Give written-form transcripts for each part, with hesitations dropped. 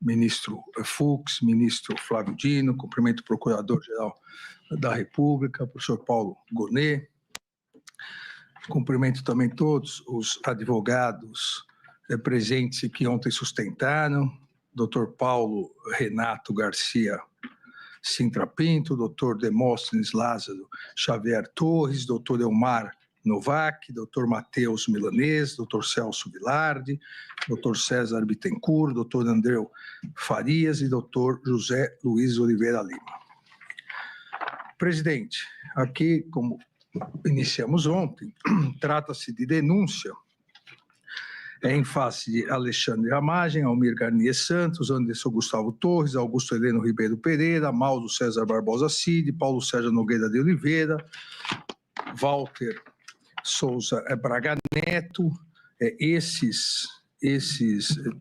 ministro Fux, ministro Flávio Dino, cumprimento o Procurador-Geral da República, professor Paulo Gonet, cumprimento também todos os advogados presentes e que ontem sustentaram, doutor Paulo Renato Garcia Sintra Pinto, doutor Demóstenes Lázaro Xavier Torres, doutor Elmar Novak, doutor Matheus Milanês, doutor Celso Vilardi, doutor César Bittencourt, doutor Andreu Farias e doutor José Luiz Oliveira Lima. Presidente, aqui, como iniciamos ontem, trata-se de denúncia em face de Alexandre Ramagem, Almir Garnier Santos, Anderson Gustavo Torres, Augusto Heleno Ribeiro Pereira, Mauro César Barbosa Cid, Paulo Sérgio Nogueira de Oliveira, Walter Souza Braga Neto, esses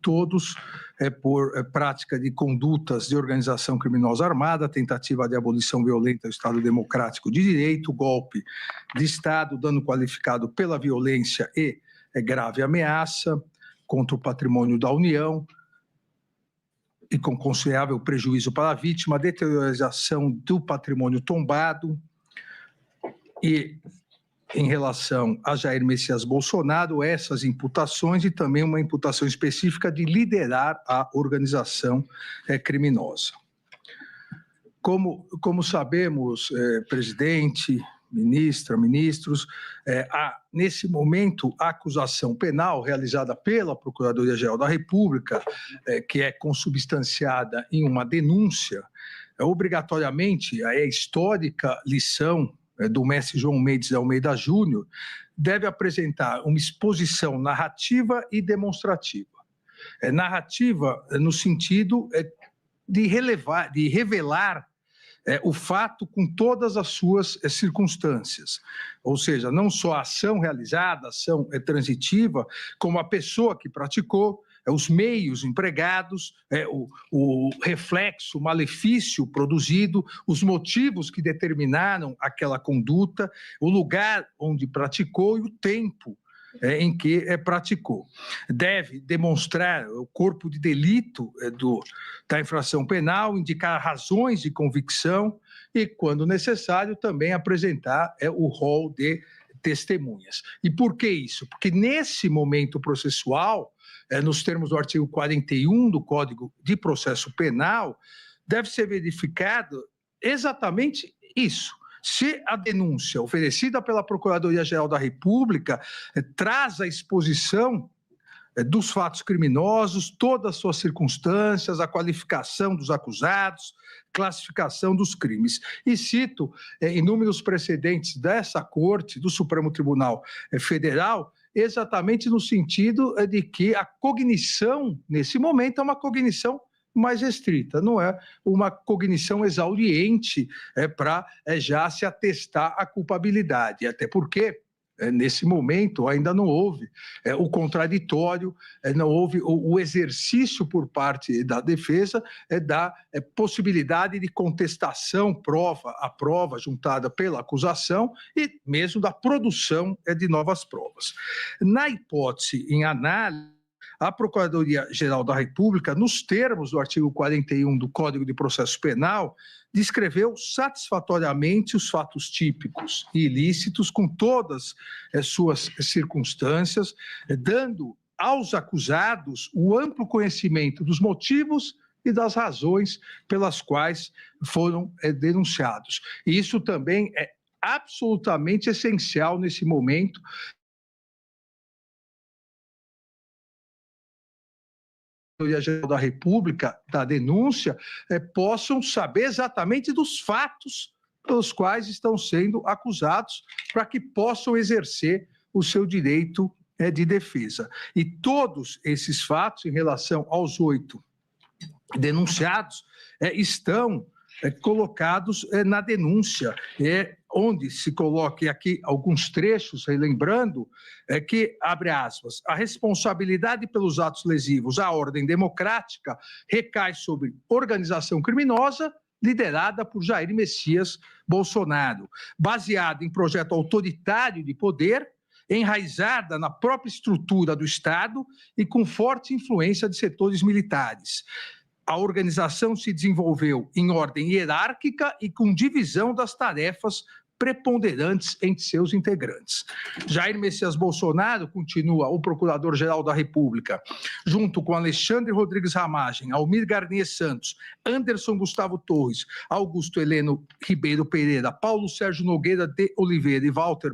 todos por prática de condutas de organização criminosa armada, tentativa de abolição violenta do Estado Democrático de Direito, golpe de Estado, dano qualificado pela violência e grave ameaça contra o patrimônio da União e com considerável prejuízo para a vítima, deteriorização do patrimônio tombado e em relação a Jair Messias Bolsonaro, essas imputações e também uma imputação específica de liderar a organização criminosa. Como sabemos, presidente, ministra, ministros, nesse momento, a acusação penal realizada pela Procuradoria-Geral da República, que é consubstanciada em uma denúncia, obrigatoriamente, a histórica lição do mestre João Mendes de Almeida Júnior, deve apresentar uma exposição narrativa e demonstrativa. Narrativa no sentido de revelar o fato com todas as suas circunstâncias, ou seja, não só a ação realizada, a ação transitiva, como a pessoa que praticou, os meios empregados, o reflexo, o malefício produzido, os motivos que determinaram aquela conduta, o lugar onde praticou e o tempo em que praticou. Deve demonstrar o corpo de delito da infração penal, indicar razões de convicção e, quando necessário, também apresentar o rol de testemunhas. E por que isso? Porque nesse momento processual, nos termos do artigo 41 do Código de Processo Penal, deve ser verificado exatamente isso. Se a denúncia oferecida pela Procuradoria-Geral da República traz a exposição dos fatos criminosos, todas as suas circunstâncias, a qualificação dos acusados, classificação dos crimes. E cito inúmeros precedentes dessa Corte, do Supremo Tribunal Federal, exatamente no sentido de que a cognição, nesse momento, é uma cognição mais restrita, não é uma cognição exauriente para já se atestar a culpabilidade, até porque nesse momento ainda não houve o contraditório, não houve o exercício por parte da defesa da possibilidade de contestação a prova juntada pela acusação e mesmo da produção de novas provas. Na hipótese em análise, a Procuradoria-Geral da República, nos termos do artigo 41 do Código de Processo Penal, descreveu satisfatoriamente os fatos típicos e ilícitos com todas as suas circunstâncias, dando aos acusados o amplo conhecimento dos motivos e das razões pelas quais foram denunciados. E isso também é absolutamente essencial nesse momento, Procuradoria-Geral da República, da denúncia, possam saber exatamente dos fatos pelos quais estão sendo acusados, para que possam exercer o seu direito de defesa. E todos esses fatos, em relação aos 8 denunciados, estão colocados na denúncia, onde se coloca aqui alguns trechos, relembrando, que, abre aspas, a responsabilidade pelos atos lesivos à ordem democrática recai sobre organização criminosa liderada por Jair Messias Bolsonaro, baseada em projeto autoritário de poder, enraizada na própria estrutura do Estado e com forte influência de setores militares. a organização se desenvolveu em ordem hierárquica e com divisão das tarefas preponderantes entre seus integrantes. Jair Messias Bolsonaro, continua o Procurador-Geral da República, junto com Alexandre Rodrigues Ramagem, Almir Garnier Santos, Anderson Gustavo Torres, Augusto Heleno Ribeiro Pereira, Paulo Sérgio Nogueira de Oliveira e Walter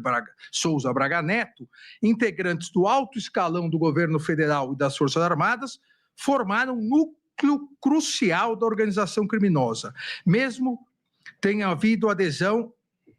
Souza Braga Neto, integrantes do alto escalão do governo federal e das Forças Armadas, formaram um núcleo crucial da organização criminosa, mesmo tenha havido adesão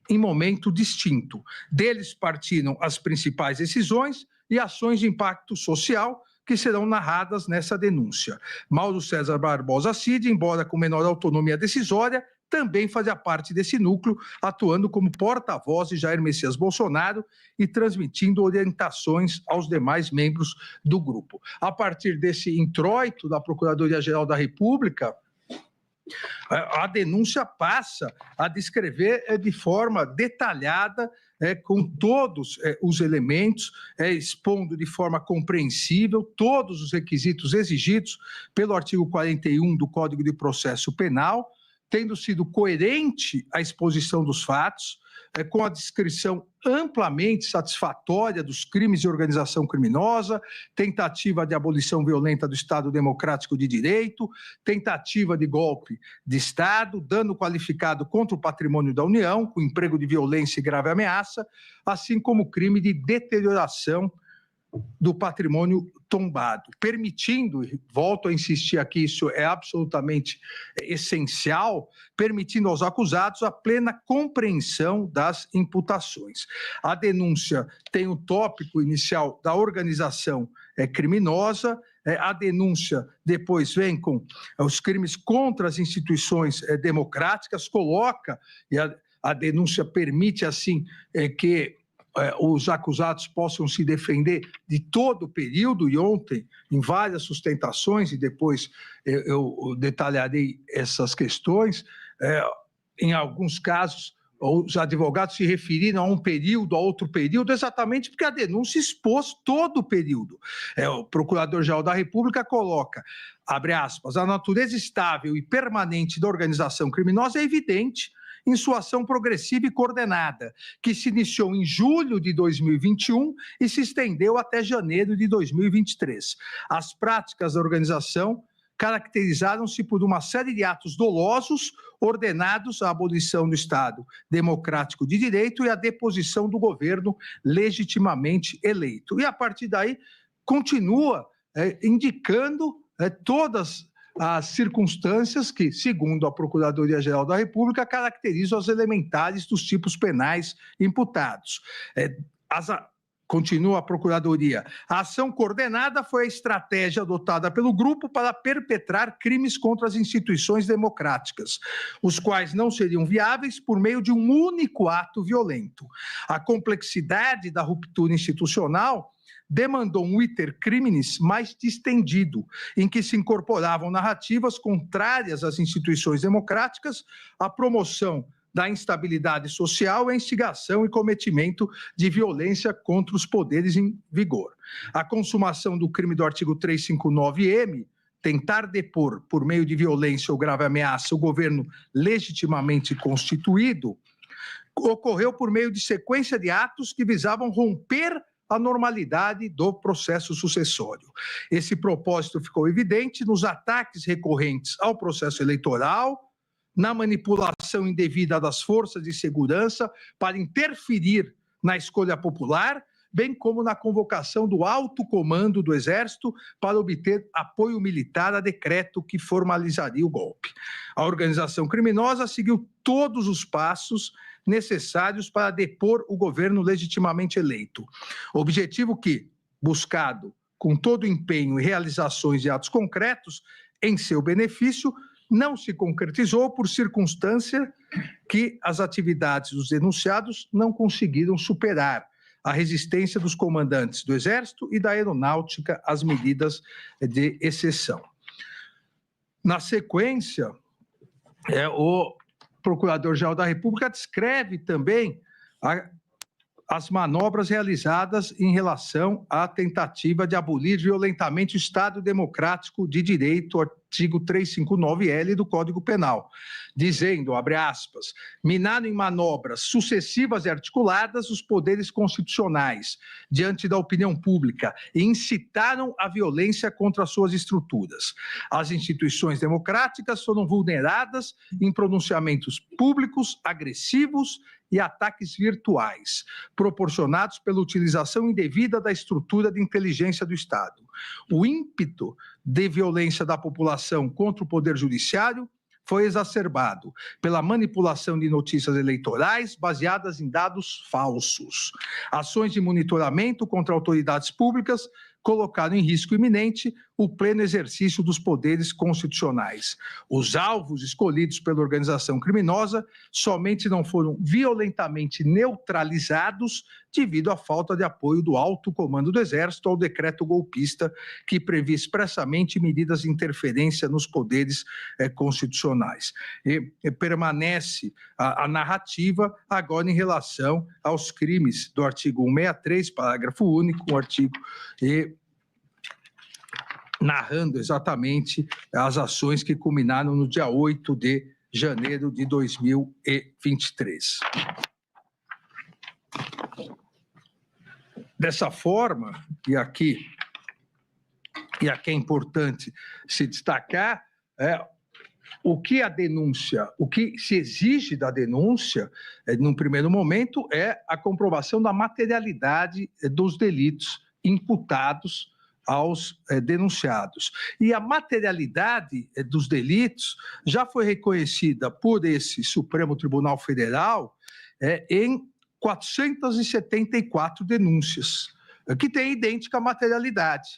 em momento distinto. Deles partiram as principais decisões e ações de impacto social que serão narradas nessa denúncia. Mauro César Barbosa Cid, embora com menor autonomia decisória, também fazia parte desse núcleo, atuando como porta-voz de Jair Messias Bolsonaro e transmitindo orientações aos demais membros do grupo. A partir desse introito da Procuradoria-Geral da República, a denúncia passa a descrever de forma detalhada, com todos os elementos, expondo de forma compreensível todos os requisitos exigidos pelo artigo 41 do Código de Processo Penal, tendo sido coerente a exposição dos fatos, com a descrição amplamente satisfatória dos crimes de organização criminosa, tentativa de abolição violenta do Estado Democrático de Direito, tentativa de golpe de Estado, dano qualificado contra o patrimônio da União, com emprego de violência e grave ameaça, assim como crime de deterioração do patrimônio tombado, permitindo, volto a insistir aqui, isso é absolutamente essencial, permitindo aos acusados a plena compreensão das imputações. A denúncia tem o tópico inicial da organização criminosa, a denúncia depois vem com os crimes contra as instituições democráticas, coloca, e a denúncia permite, assim, que os acusados possam se defender de todo o período, e ontem, em várias sustentações, e depois eu detalharei essas questões, em alguns casos, os advogados se referiram a um período, a outro período, exatamente porque a denúncia expôs todo o período. O Procurador-Geral da República coloca, abre aspas, a natureza estável e permanente da organização criminosa é evidente em sua ação progressiva e coordenada, que se iniciou em julho de 2021 e se estendeu até janeiro de 2023. As práticas da organização caracterizaram-se por uma série de atos dolosos ordenados à abolição do Estado Democrático de Direito e à deposição do governo legitimamente eleito. E, a partir daí, continua indicando todas as circunstâncias que, segundo a Procuradoria-Geral da República, caracterizam as elementares dos tipos penais imputados. Continua a Procuradoria. A ação coordenada foi a estratégia adotada pelo grupo para perpetrar crimes contra as instituições democráticas, os quais não seriam viáveis por meio de um único ato violento. A complexidade da ruptura institucional demandou um iter criminis mais distendido, em que se incorporavam narrativas contrárias às instituições democráticas, a promoção da instabilidade social, a instigação e cometimento de violência contra os poderes em vigor. A consumação do crime do artigo 359-M, tentar depor por meio de violência ou grave ameaça o governo legitimamente constituído, ocorreu por meio de sequência de atos que visavam romper a normalidade do processo sucessório. Esse propósito ficou evidente nos ataques recorrentes ao processo eleitoral, na manipulação indevida das forças de segurança para interferir na escolha popular, bem como na convocação do alto comando do Exército para obter apoio militar a decreto que formalizaria o golpe. A organização criminosa seguiu todos os passos necessários para depor o governo legitimamente eleito. Objetivo que, buscado com todo o empenho e realizações de atos concretos em seu benefício, não se concretizou por circunstância que as atividades dos denunciados não conseguiram superar a resistência dos comandantes do Exército e da Aeronáutica às medidas de exceção. Na sequência, o Procurador-Geral da República descreve também as manobras realizadas em relação à tentativa de abolir violentamente o Estado Democrático de Direito, artigo 359-L do Código Penal, dizendo, abre aspas, minando em manobras sucessivas e articuladas os poderes constitucionais diante da opinião pública e incitaram a violência contra suas estruturas. As instituições democráticas foram vulneradas em pronunciamentos públicos, agressivos e ataques virtuais, proporcionados pela utilização indevida da estrutura de inteligência do Estado. O ímpeto de violência da população contra o Poder Judiciário foi exacerbado pela manipulação de notícias eleitorais baseadas em dados falsos. Ações de monitoramento contra autoridades públicas colocaram em risco iminente o pleno exercício dos poderes constitucionais. Os alvos escolhidos pela organização criminosa somente não foram violentamente neutralizados devido à falta de apoio do alto comando do Exército ao decreto golpista que previa expressamente medidas de interferência nos poderes constitucionais. E permanece a narrativa agora em relação aos crimes do artigo 163, parágrafo único, o artigo narrando exatamente as ações que culminaram no dia 8 de janeiro de 2023. Dessa forma, e aqui é importante se destacar, o que a denúncia, o que se exige da denúncia, num primeiro momento, é a comprovação da materialidade dos delitos imputados aos denunciados. E a materialidade dos delitos já foi reconhecida por esse Supremo Tribunal Federal em 474 denúncias, que têm idêntica materialidade.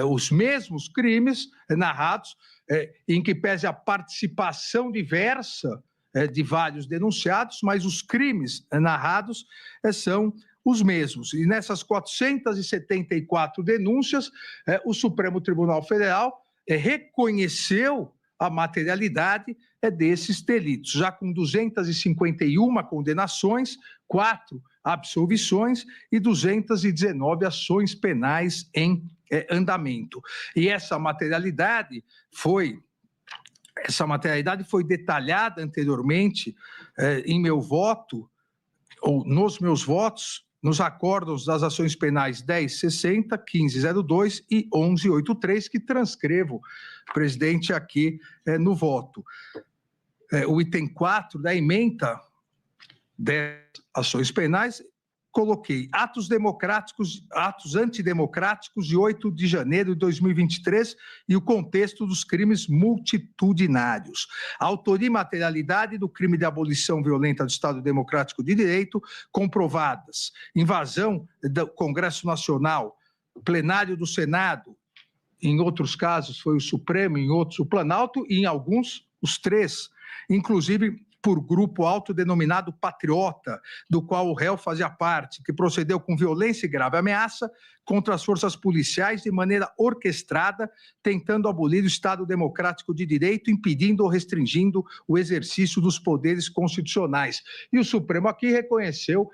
Os mesmos crimes narrados, em que pese a participação diversa de vários denunciados, mas os crimes narrados são os mesmos. E nessas 474 denúncias, o Supremo Tribunal Federal reconheceu a materialidade desses delitos, já com 251 condenações, 4 absolvições e 219 ações penais em andamento. E essa materialidade foi detalhada anteriormente em meu voto, ou nos meus votos, nos acórdãos das ações penais 1060, 1502 e 1183, que transcrevo, presidente, aqui no voto. O item 4 da ementa das ações penais, coloquei atos antidemocráticos de 8 de janeiro de 2023 e o contexto dos crimes multitudinários. A autoria e materialidade do crime de abolição violenta do Estado Democrático de Direito comprovadas. Invasão do Congresso Nacional, plenário do Senado, em outros casos foi o Supremo, em outros o Planalto e em alguns os 3, inclusive por grupo autodenominado Patriota, do qual o réu fazia parte, que procedeu com violência e grave ameaça contra as forças policiais de maneira orquestrada, tentando abolir o Estado Democrático de Direito, impedindo ou restringindo o exercício dos poderes constitucionais. E o Supremo aqui reconheceu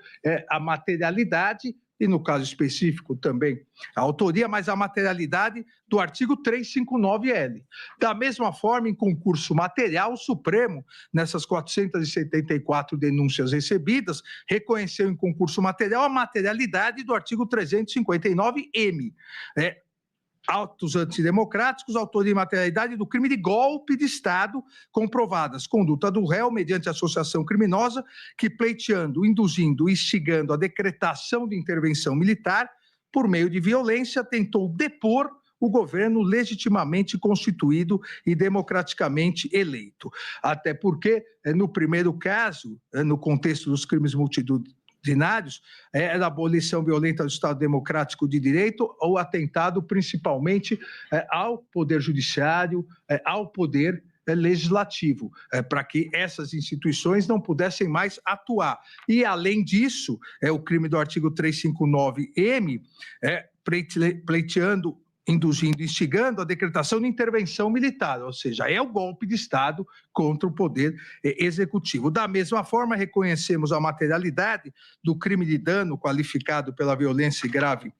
a materialidade, e no caso específico também a autoria, mas a materialidade do artigo 359-L. Da mesma forma, em concurso material, o Supremo, nessas 474 denúncias recebidas, reconheceu em concurso material a materialidade do artigo 359-M. Atos antidemocráticos, autoria e materialidade do crime de golpe de Estado, comprovadas conduta do réu mediante associação criminosa que, pleiteando, induzindo e instigando a decretação de intervenção militar por meio de violência, tentou depor o governo legitimamente constituído e democraticamente eleito. Até porque, no primeiro caso, no contexto dos crimes multitudinários, era a abolição violenta do Estado Democrático de Direito ou atentado principalmente ao Poder Judiciário, ao Poder Legislativo, para que essas instituições não pudessem mais atuar. E, além disso, o crime do artigo 359-M, pleiteando, induzindo e instigando a decretação de intervenção militar, ou seja, é o golpe de Estado contra o Poder Executivo. Da mesma forma, reconhecemos a materialidade do crime de dano qualificado pela violência e grave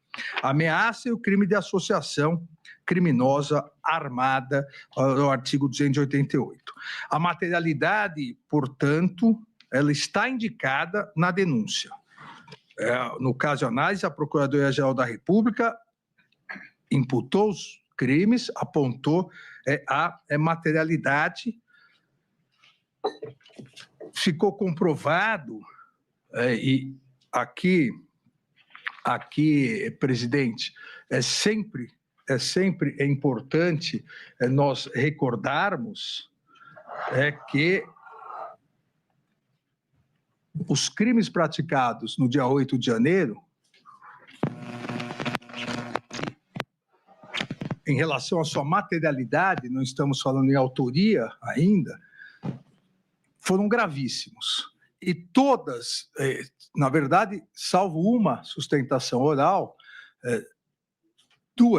ameaça e o crime de associação criminosa armada, o artigo 288. A materialidade, portanto, ela está indicada na denúncia. No caso de análise, a Procuradoria-Geral da República imputou os crimes, apontou a materialidade. Ficou comprovado, e aqui, presidente, é sempre importante nós recordarmos que os crimes praticados no dia 8 de janeiro, em relação à sua materialidade, não estamos falando em autoria ainda, foram gravíssimos. E todas, na verdade, salvo uma sustentação oral,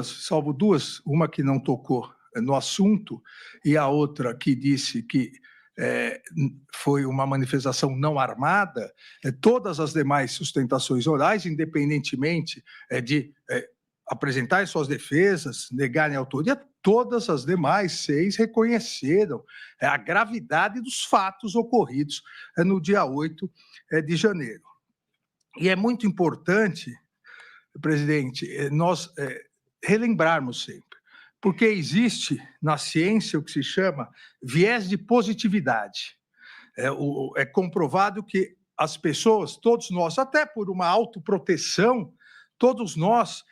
salvo duas, uma que não tocou no assunto e a outra que disse que foi uma manifestação não armada, todas as demais sustentações orais, independentemente de apresentarem suas defesas, negarem a autoria, todas as demais 6 reconheceram a gravidade dos fatos ocorridos no dia 8 de janeiro. E é muito importante, presidente, nós relembrarmos sempre, porque existe na ciência o que se chama viés de positividade. É comprovado que as pessoas, todos nós, até por uma autoproteção, todos nós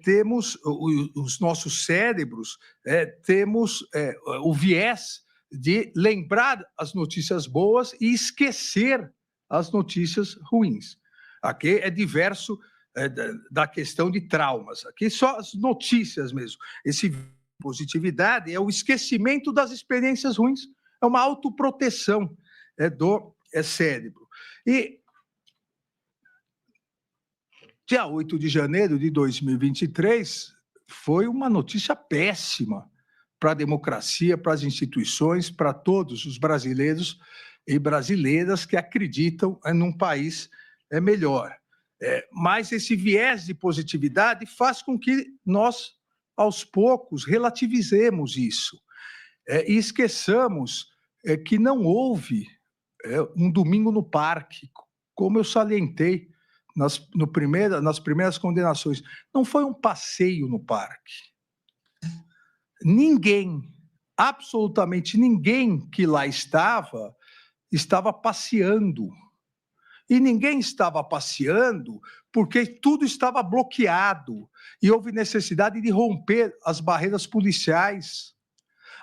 temos, os nossos cérebros, temos o viés de lembrar as notícias boas e esquecer as notícias ruins. Aqui é diverso da questão de traumas, aqui só as notícias mesmo. Esse positividade é o esquecimento das experiências ruins, é uma autoproteção do cérebro. E dia 8 de janeiro de 2023 foi uma notícia péssima para a democracia, para as instituições, para todos os brasileiros e brasileiras que acreditam num país melhor. Mas esse viés de positividade faz com que nós, aos poucos, relativizemos isso e esqueçamos que não houve um domingo no parque, como eu salientei nas primeiras condenações. Não foi um passeio no parque. Ninguém, absolutamente ninguém que lá estava passeando. E ninguém estava passeando porque tudo estava bloqueado e houve necessidade de romper as barreiras policiais.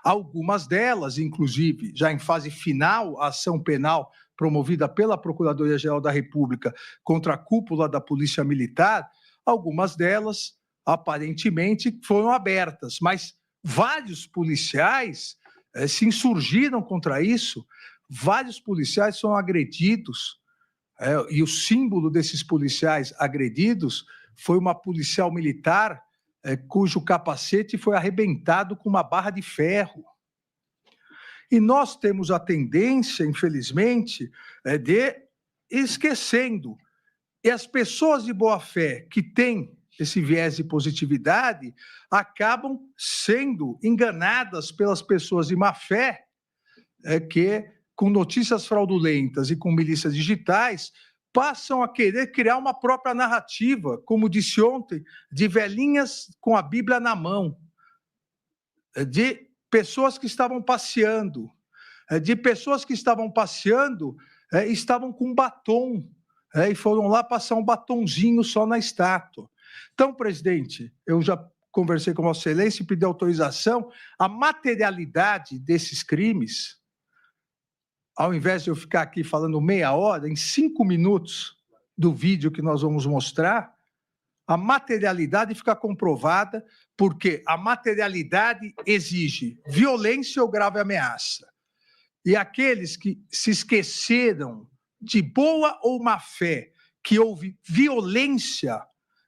Algumas delas, inclusive, já em fase final, a ação penal promovida pela Procuradoria-Geral da República contra a cúpula da Polícia Militar, algumas delas, aparentemente, foram abertas, mas vários policiais se insurgiram contra isso, vários policiais foram agredidos, e o símbolo desses policiais agredidos foi uma policial militar cujo capacete foi arrebentado com uma barra de ferro. E nós temos a tendência, infelizmente, de esquecendo. E as pessoas de boa-fé que têm esse viés de positividade acabam sendo enganadas pelas pessoas de má-fé que, com notícias fraudulentas e com milícias digitais, passam a querer criar uma própria narrativa, como disse ontem, de velhinhas com a Bíblia na mão, de pessoas que estavam passeando, estavam com batom, e foram lá passar um batonzinho só na estátua. Então, presidente, eu já conversei com Vossa Excelência e pedi autorização. A materialidade desses crimes, ao invés de eu ficar aqui falando meia hora, em 5 minutos do vídeo que nós vamos mostrar, a materialidade fica comprovada, porque a materialidade exige violência ou grave ameaça. E aqueles que se esqueceram de boa ou má fé, que houve violência,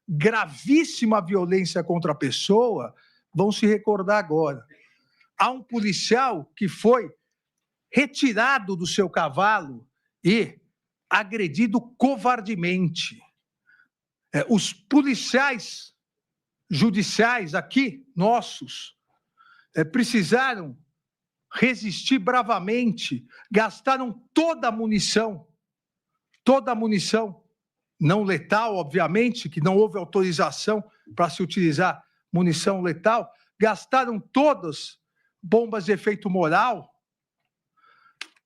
gravíssima violência contra a pessoa, vão se recordar agora. Há um policial que foi retirado do seu cavalo e agredido covardemente. Os policiais judiciais aqui, nossos, precisaram resistir bravamente, gastaram toda a munição, não letal, obviamente, que não houve autorização para se utilizar munição letal, gastaram todas bombas de efeito moral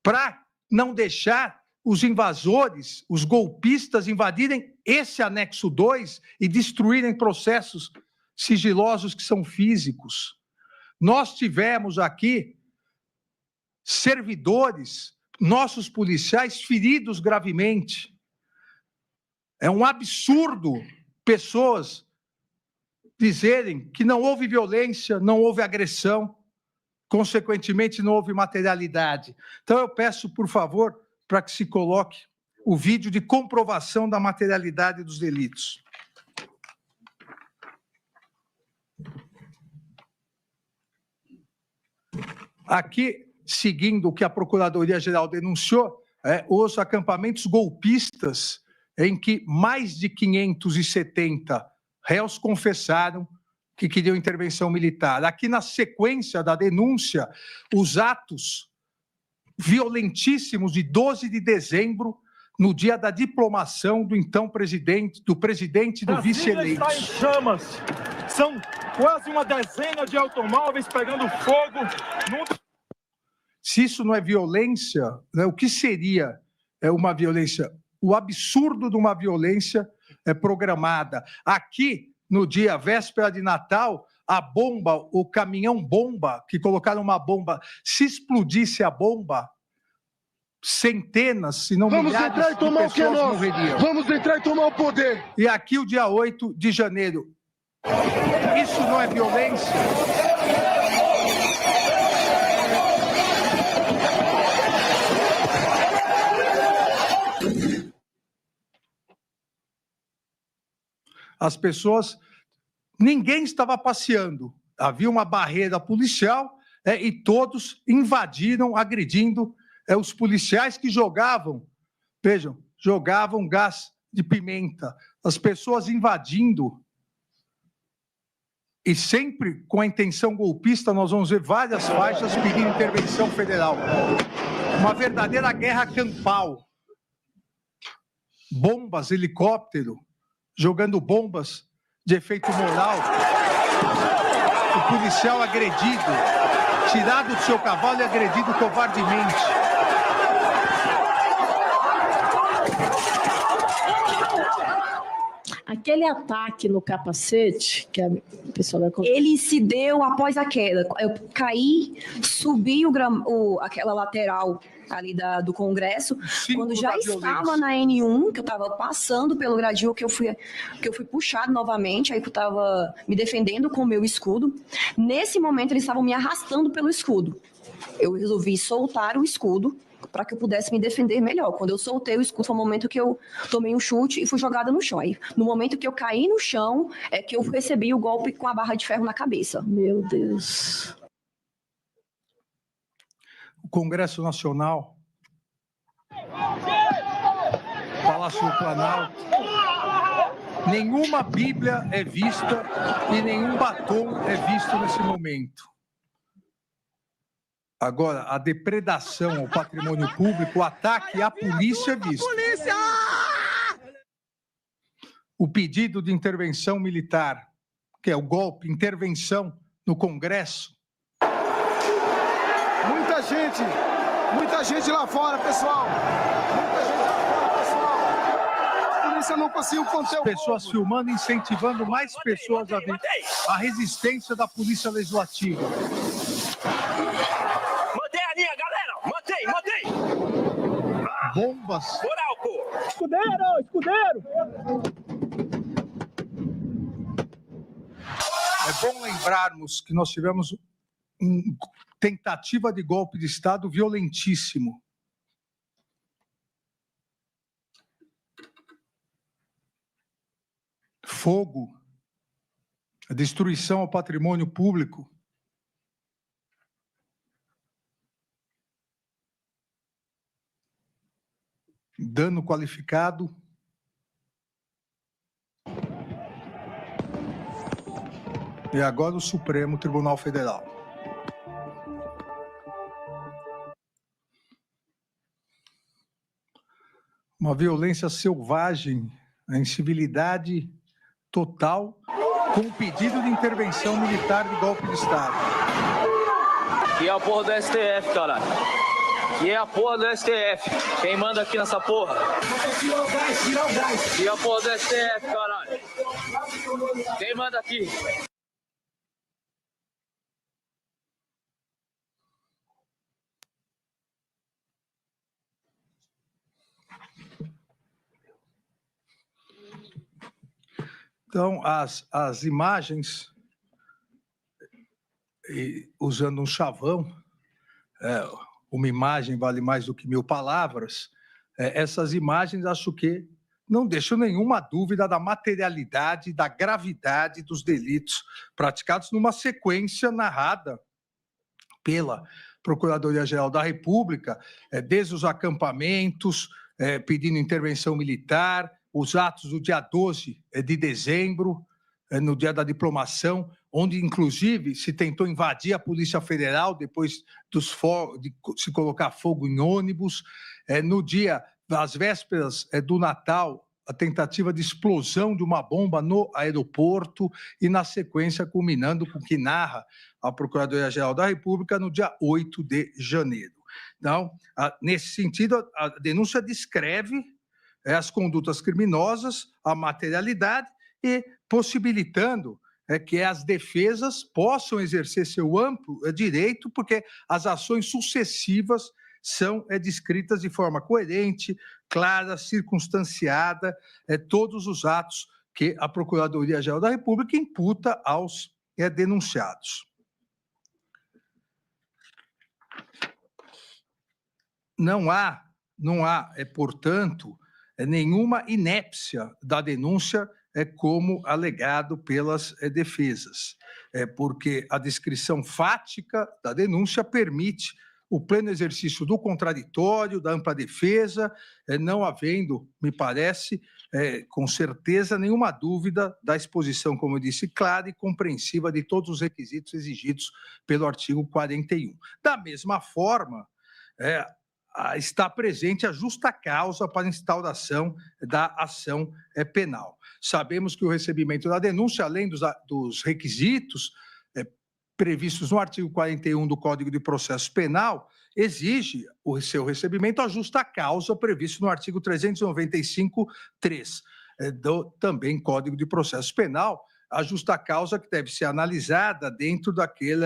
para não deixar os invasores, os golpistas invadirem esse anexo 2 e destruírem processos sigilosos que são físicos. Nós tivemos aqui servidores, nossos policiais, feridos gravemente. É um absurdo pessoas dizerem que não houve violência, não houve agressão, consequentemente não houve materialidade. Então eu peço, por favor, para que se coloque o vídeo de comprovação da materialidade dos delitos. Aqui, seguindo o que a Procuradoria-Geral denunciou, os acampamentos golpistas, em que mais de 570 réus confessaram que queriam intervenção militar. Aqui, na sequência da denúncia, os atos violentíssimos de 12 de dezembro, no dia da diplomação do então presidente, do vice-eleito. Brasília está em chamas. São quase uma dezena de automóveis pegando fogo. Se isso não é violência, né, o que seria uma violência? O absurdo de uma violência programada. Aqui, no dia véspera de Natal, a bomba, o caminhão-bomba, que colocaram uma bomba, se explodisse a bomba, centenas, se não milhares de pessoas morreriam. Vamos entrar e tomar o poder. E aqui, o dia 8 de janeiro. Isso não é violência? As pessoas, ninguém estava passeando. Havia uma barreira policial e todos invadiram, agredindo os policiais que jogavam, vejam, jogavam gás de pimenta. As pessoas invadindo. E sempre com a intenção golpista, nós vamos ver várias faixas pedindo intervenção federal. Uma verdadeira guerra campal. Bombas, helicóptero, jogando bombas de efeito moral, o policial agredido, tirado do seu cavalo e agredido covardemente. Aquele ataque no capacete, que a pessoa vai... ele se deu após a queda. Eu caí, subi aquela lateral ali do Congresso, quando já estava na N1, que eu estava passando pelo gradil, que eu fui puxado novamente, aí que eu estava me defendendo com o meu escudo. Nesse momento, eles estavam me arrastando pelo escudo. Eu resolvi soltar o escudo para que eu pudesse me defender melhor. Quando eu soltei o escudo, foi o momento que eu tomei um chute e fui jogada no chão. Aí, no momento que eu caí no chão, é que eu recebi o golpe com a barra de ferro na cabeça. Meu Deus. O Congresso Nacional, Palácio do Planalto, nenhuma Bíblia é vista e nenhum batom é visto nesse momento. Agora, a depredação ao patrimônio público, o ataque à polícia é visto. O pedido de intervenção militar, que é o golpe, intervenção no Congresso. Muita gente lá fora, pessoal. Muita gente lá fora, pessoal. A polícia não conseguiu conter o povo. As pessoas filmando, incentivando mais pessoas a vir. A resistência da Polícia Legislativa. Mantém a linha, galera! Mantém! Bombas. Por álcool! Escudeiro! É bom lembrarmos que nós tivemos uma tentativa de golpe de Estado violentíssimo. Fogo, a destruição ao patrimônio público. Dano qualificado. E agora o Supremo Tribunal Federal. Uma violência selvagem, a incivilidade total, com pedido de intervenção militar de golpe de Estado. Que é a porra do STF, caralho. Que é a porra do STF. Quem manda aqui nessa porra? Tira o gás. Que é a porra do STF, caralho. Quem manda aqui? Então, as imagens, usando um chavão, uma imagem vale mais do que 1000 palavras, essas imagens acho que não deixam nenhuma dúvida da materialidade, da gravidade dos delitos praticados numa sequência narrada pela Procuradoria-Geral da República, desde os acampamentos, pedindo intervenção militar, os atos do dia 12 de dezembro, no dia da diplomação, onde, inclusive, se tentou invadir a Polícia Federal depois de se colocar fogo em ônibus. No dia, às vésperas do Natal, a tentativa de explosão de uma bomba no aeroporto e, na sequência, culminando com o que narra a Procuradoria-Geral da República no dia 8 de janeiro. Então, nesse sentido, a denúncia descreve as condutas criminosas, a materialidade e possibilitando que as defesas possam exercer seu amplo direito, porque as ações sucessivas são descritas de forma coerente, clara, circunstanciada, todos os atos que a Procuradoria-Geral da República imputa aos denunciados. Não há, portanto, nenhuma inépcia da denúncia como alegado pelas defesas, porque a descrição fática da denúncia permite o pleno exercício do contraditório, da ampla defesa, não havendo, me parece, com certeza, nenhuma dúvida da exposição, como eu disse, clara e compreensiva de todos os requisitos exigidos pelo artigo 41. Da mesma forma, está presente a justa causa para a instauração da ação penal. Sabemos que o recebimento da denúncia, além dos requisitos previstos no artigo 41 do Código de Processo Penal, exige o seu recebimento a justa causa previsto no artigo 395-3 do também Código de Processo Penal, a justa causa que deve ser analisada dentro daquele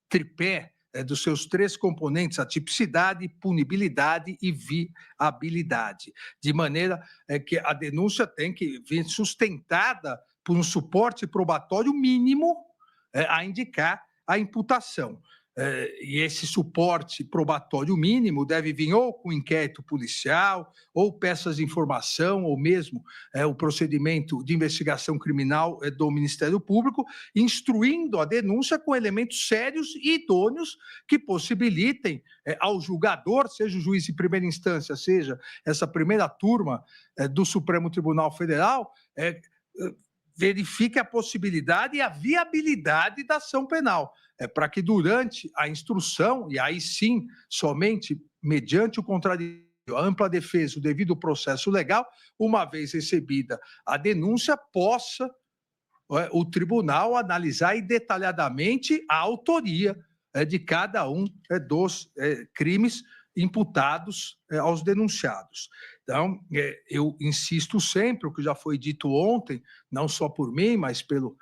tripé dos seus 3 componentes, a tipicidade, punibilidade e viabilidade, de maneira que a denúncia tem que vir sustentada por um suporte probatório mínimo a indicar a imputação. E esse suporte probatório mínimo deve vir ou com inquérito policial, ou peças de informação, ou mesmo o procedimento de investigação criminal do Ministério Público, instruindo a denúncia com elementos sérios e idôneos que possibilitem ao julgador, seja o juiz de primeira instância, seja essa primeira turma do Supremo Tribunal Federal, verifique a possibilidade e a viabilidade da ação penal, para que durante a instrução, e aí sim, somente mediante o contraditório, a ampla defesa, o devido processo legal, uma vez recebida a denúncia, possa o tribunal analisar detalhadamente a autoria de cada um dos crimes imputados aos denunciados. Então, eu insisto sempre, o que já foi dito ontem, não só por mim, mas pelo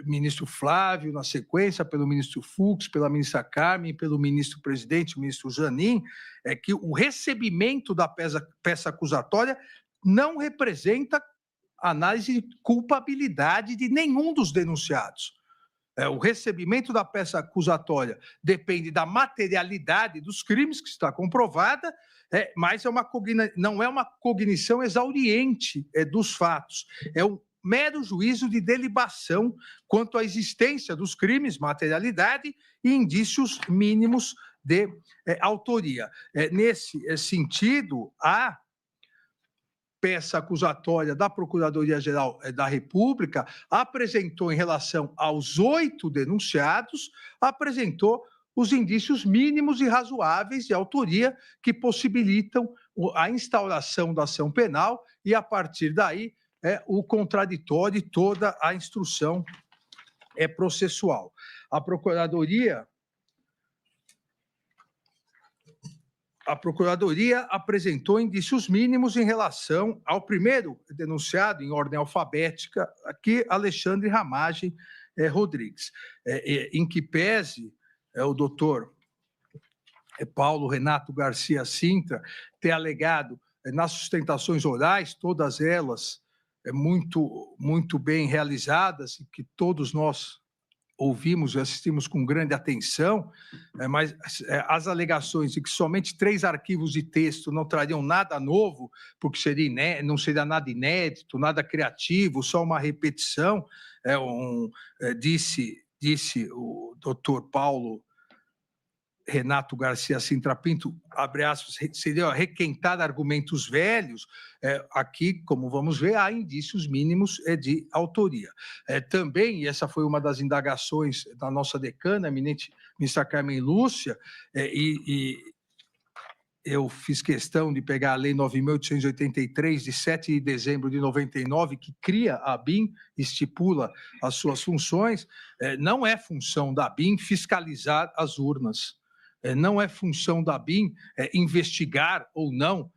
ministro Flávio, na sequência, pelo ministro Fux, pela ministra Carmen, pelo ministro-presidente, o ministro Zanin, é que o recebimento da peça acusatória não representa análise de culpabilidade de nenhum dos denunciados. O recebimento da peça acusatória depende da materialidade dos crimes, que está comprovada, mas não é uma cognição exauriente dos fatos. É um mero juízo de delibação quanto à existência dos crimes, materialidade e indícios mínimos de autoria. Nesse sentido, há peça acusatória da Procuradoria-Geral da República, apresentou, em relação aos 8 denunciados, apresentou os indícios mínimos e razoáveis de autoria que possibilitam a instauração da ação penal e, a partir daí, o contraditório e toda a instrução processual. A Procuradoria apresentou indícios mínimos em relação ao primeiro denunciado, em ordem alfabética, aqui, Alexandre Ramagem Rodrigues, em que pese o doutor Paulo Renato Garcia Sintra ter alegado nas sustentações orais, todas elas muito bem realizadas, e que todos nós ouvimos e assistimos com grande atenção, mas as alegações de que somente 3 arquivos de texto não trariam nada novo, porque não seria nada inédito, nada criativo, só uma repetição, disse o doutor Paulo Renato Garcia Sintra Pinto, abre aspas, seria requentar argumentos velhos. Aqui, como vamos ver, há indícios mínimos de autoria. Também, e essa foi uma das indagações da nossa decana, a eminente ministra Carmen Lúcia, e eu fiz questão de pegar a Lei 9.883, de 7 de dezembro de 99, que cria a ABIN, estipula as suas funções. Não é função da ABIN fiscalizar as urnas. Não é função da ABIN investigar ou não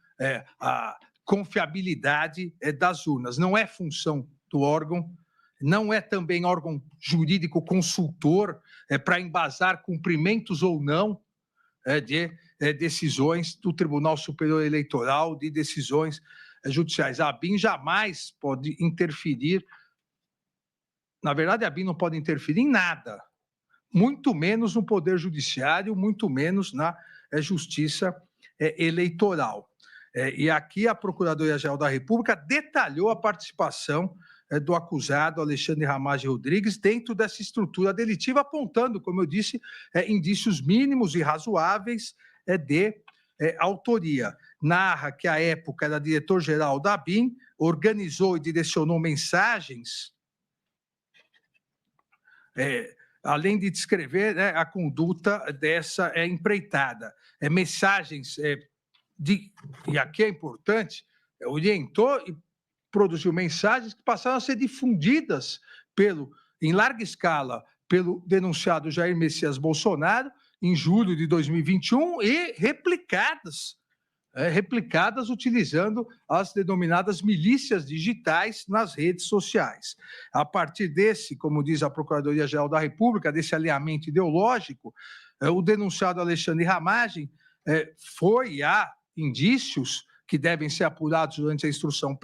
a confiabilidade das urnas. Não é função do órgão, não é também órgão jurídico consultor para embasar cumprimentos ou não de decisões do Tribunal Superior Eleitoral, de decisões judiciais. A ABIN jamais pode interferir. Na verdade, a ABIN não pode interferir em nada, muito menos no Poder Judiciário, muito menos na Justiça Eleitoral. E aqui a Procuradoria-Geral da República detalhou a participação do acusado Alexandre Ramagem Rodrigues dentro dessa estrutura delitiva, apontando, como eu disse, indícios mínimos e razoáveis de autoria. Narra que, à época, era diretor-geral da ABIN, organizou e direcionou mensagens além de descrever a conduta dessa empreitada. Mensagens, e aqui é importante, orientou e produziu mensagens que passaram a ser difundidas em larga escala pelo denunciado Jair Messias Bolsonaro, em julho de 2021, e replicadas utilizando as denominadas milícias digitais nas redes sociais. A partir desse, como diz a Procuradoria-Geral da República, desse alinhamento ideológico, o denunciado Alexandre Ramagem há indícios que devem ser apurados durante a instrução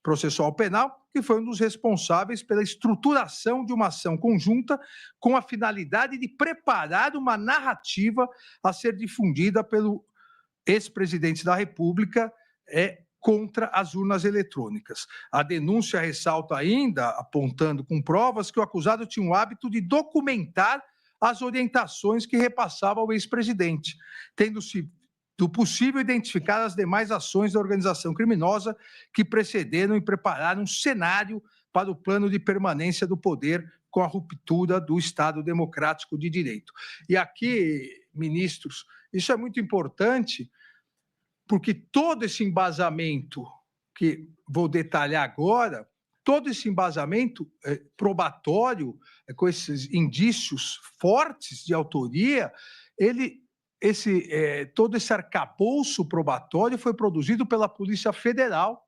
processual penal, que foi um dos responsáveis pela estruturação de uma ação conjunta com a finalidade de preparar uma narrativa a ser difundida pelo ex-presidente da República contra as urnas eletrônicas. A denúncia ressalta ainda, apontando com provas, que o acusado tinha o hábito de documentar as orientações que repassava ao ex-presidente, tendo-se do possível identificar as demais ações da organização criminosa que precederam e prepararam um cenário para o plano de permanência do poder com a ruptura do Estado Democrático de Direito. E aqui, ministros, isso é muito importante, porque todo esse embasamento, que vou detalhar agora, todo esse embasamento probatório, com esses indícios fortes de autoria, todo esse arcabouço probatório foi produzido pela Polícia Federal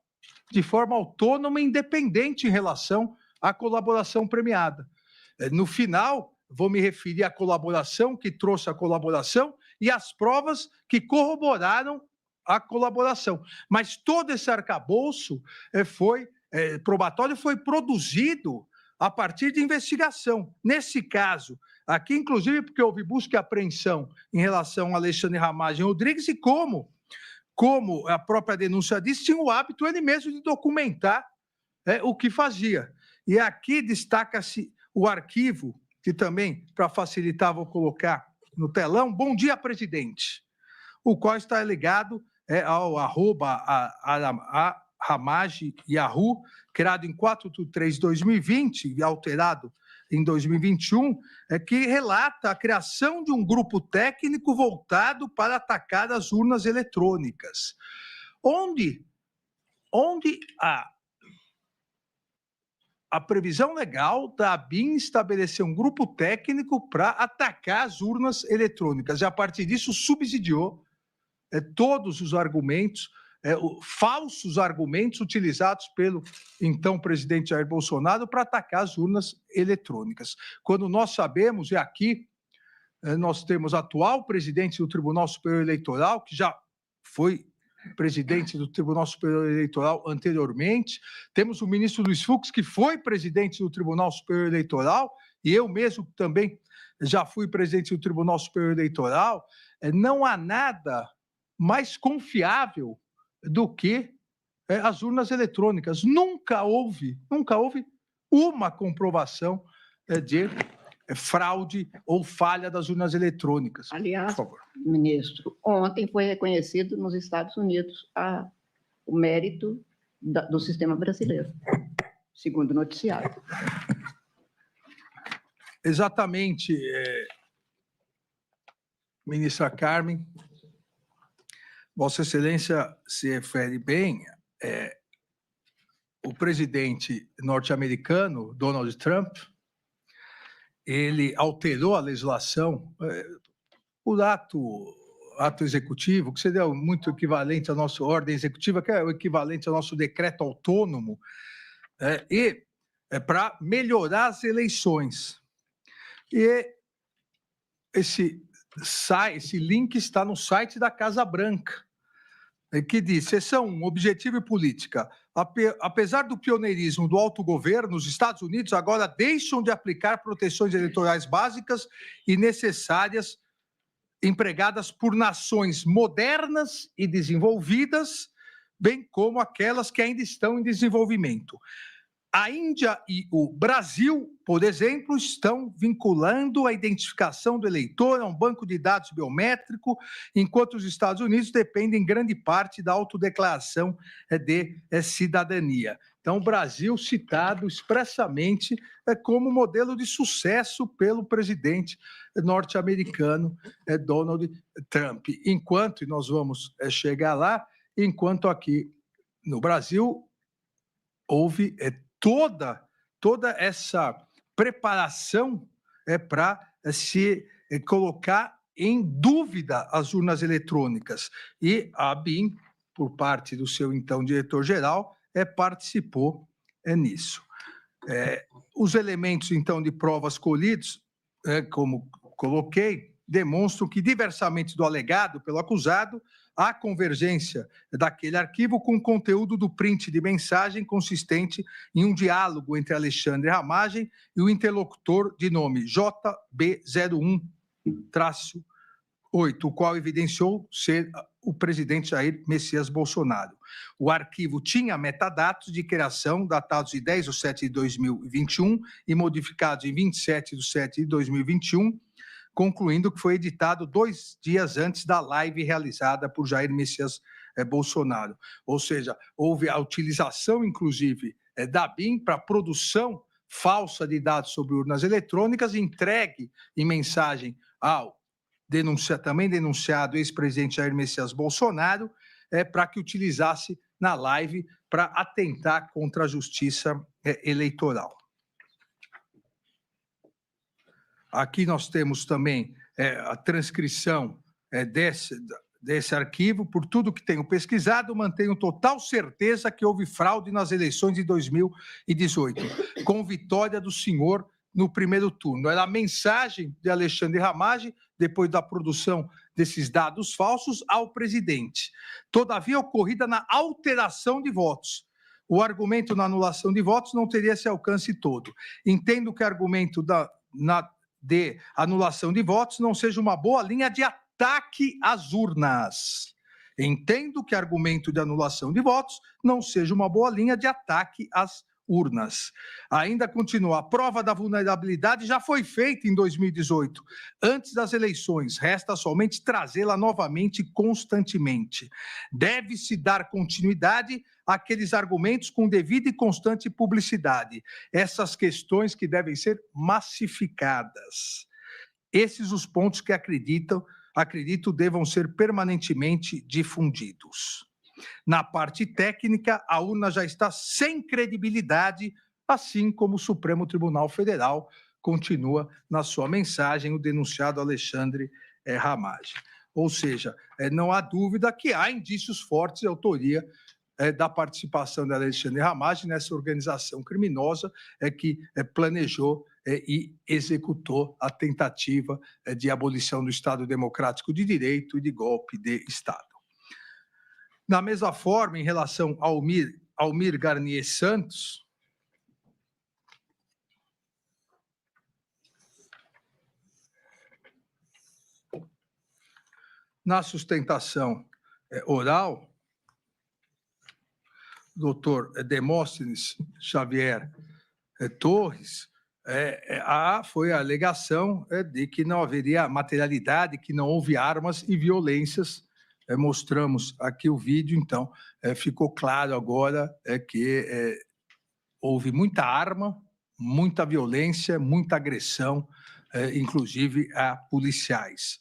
de forma autônoma e independente em relação à colaboração premiada. No final, vou me referir à colaboração, que trouxe a colaboração, e às provas que corroboraram a colaboração. Mas todo esse arcabouço probatório foi produzido a partir de investigação. Nesse caso, aqui, inclusive, porque houve busca e apreensão em relação a Alexandre Ramagem Rodrigues, e como a própria denúncia disse, tinha o hábito ele mesmo de documentar o que fazia. E aqui destaca-se o arquivo, que também, para facilitar, vou colocar no telão: Bom dia, presidente, o qual está ligado ao Ramage Yahoo, criado em 4/3/2020 e alterado em 2021, que relata a criação de um grupo técnico voltado para atacar as urnas eletrônicas, onde a previsão legal da ABIN estabeleceu um grupo técnico para atacar as urnas eletrônicas, e a partir disso subsidiou todos os argumentos, falsos argumentos utilizados pelo então presidente Jair Bolsonaro para atacar as urnas eletrônicas. Quando nós sabemos, e aqui nós temos o atual presidente do Tribunal Superior Eleitoral, que já foi presidente do Tribunal Superior Eleitoral anteriormente, temos o ministro Luiz Fux, que foi presidente do Tribunal Superior Eleitoral, e eu mesmo também já fui presidente do Tribunal Superior Eleitoral. Não há nada mais confiável do que as urnas eletrônicas. Nunca houve uma comprovação de fraude ou falha das urnas eletrônicas. Aliás, por favor. Ministro, ontem foi reconhecido nos Estados Unidos o mérito do sistema brasileiro, segundo o noticiário. Exatamente, ministra Carmen. Vossa Excelência se refere bem, o presidente norte-americano, Donald Trump, ele alterou a legislação por ato executivo, que seria muito equivalente à nossa ordem executiva, que é o equivalente ao nosso decreto autônomo, para melhorar as eleições. E esse link está no site da Casa Branca, que diz: seção 1, objetivo e política. Apesar do pioneirismo do autogoverno, os Estados Unidos agora deixam de aplicar proteções eleitorais básicas e necessárias empregadas por nações modernas e desenvolvidas, bem como aquelas que ainda estão em desenvolvimento. A Índia e o Brasil, por exemplo, estão vinculando a identificação do eleitor a um banco de dados biométrico, enquanto os Estados Unidos dependem em grande parte da autodeclaração de cidadania. Então, o Brasil citado expressamente como modelo de sucesso pelo presidente norte-americano Donald Trump. Enquanto, e nós vamos chegar lá, enquanto aqui no Brasil houve toda essa preparação para se colocar em dúvida as urnas eletrônicas. E a ABIN, por parte do seu então diretor-geral, participou nisso. Os elementos, então, de provas colhidos, como coloquei, demonstram que, diversamente do alegado pelo acusado, há convergência daquele arquivo com o conteúdo do print de mensagem consistente em um diálogo entre Alexandre Ramage e o interlocutor de nome JB01-8, o qual evidenciou ser o presidente Jair Messias Bolsonaro. O arquivo tinha metadados de criação datados de 10/7/2021 e modificados em 27/7/2021, concluindo que foi editado 2 dias antes da live realizada por Jair Messias Bolsonaro. Ou seja, houve a utilização, inclusive, da ABIN para produção falsa de dados sobre urnas eletrônicas, entregue em mensagem ao também denunciado ex-presidente Jair Messias Bolsonaro, para que utilizasse na live para atentar contra a justiça eleitoral. Aqui nós temos também a transcrição desse arquivo. Por tudo que tenho pesquisado, mantenho total certeza que houve fraude nas eleições de 2018, com vitória do senhor no primeiro turno. Era a mensagem de Alexandre Ramage, depois da produção desses dados falsos, ao presidente. Todavia, ocorrida na alteração de votos. O argumento na anulação de votos não teria esse alcance todo. Entendo que o argumento de anulação de votos não seja uma boa linha de ataque às urnas. Entendo que argumento de anulação de votos não seja uma boa linha de ataque às urnas. Ainda continua, a prova da vulnerabilidade já foi feita em 2018, antes das eleições, resta somente trazê-la novamente constantemente. Deve-se dar continuidade àqueles argumentos com devida e constante publicidade, essas questões que devem ser massificadas. Esses os pontos que acredito devam ser permanentemente difundidos. Na parte técnica, a urna já está sem credibilidade, assim como o Supremo Tribunal Federal, continua na sua mensagem o denunciado Alexandre Ramagem. Ou seja, não há dúvida que há indícios fortes de autoria da participação de Alexandre Ramagem nessa organização criminosa que planejou e executou a tentativa de abolição do Estado Democrático de Direito e de golpe de Estado. Da mesma forma, em relação ao Almir Garnier Santos, na sustentação oral, doutor Demóstenes Xavier Torres, foi a alegação de que não haveria materialidade, que não houve armas e violências. Mostramos aqui o vídeo, então ficou claro agora que houve muita arma, muita violência, muita agressão, inclusive a policiais.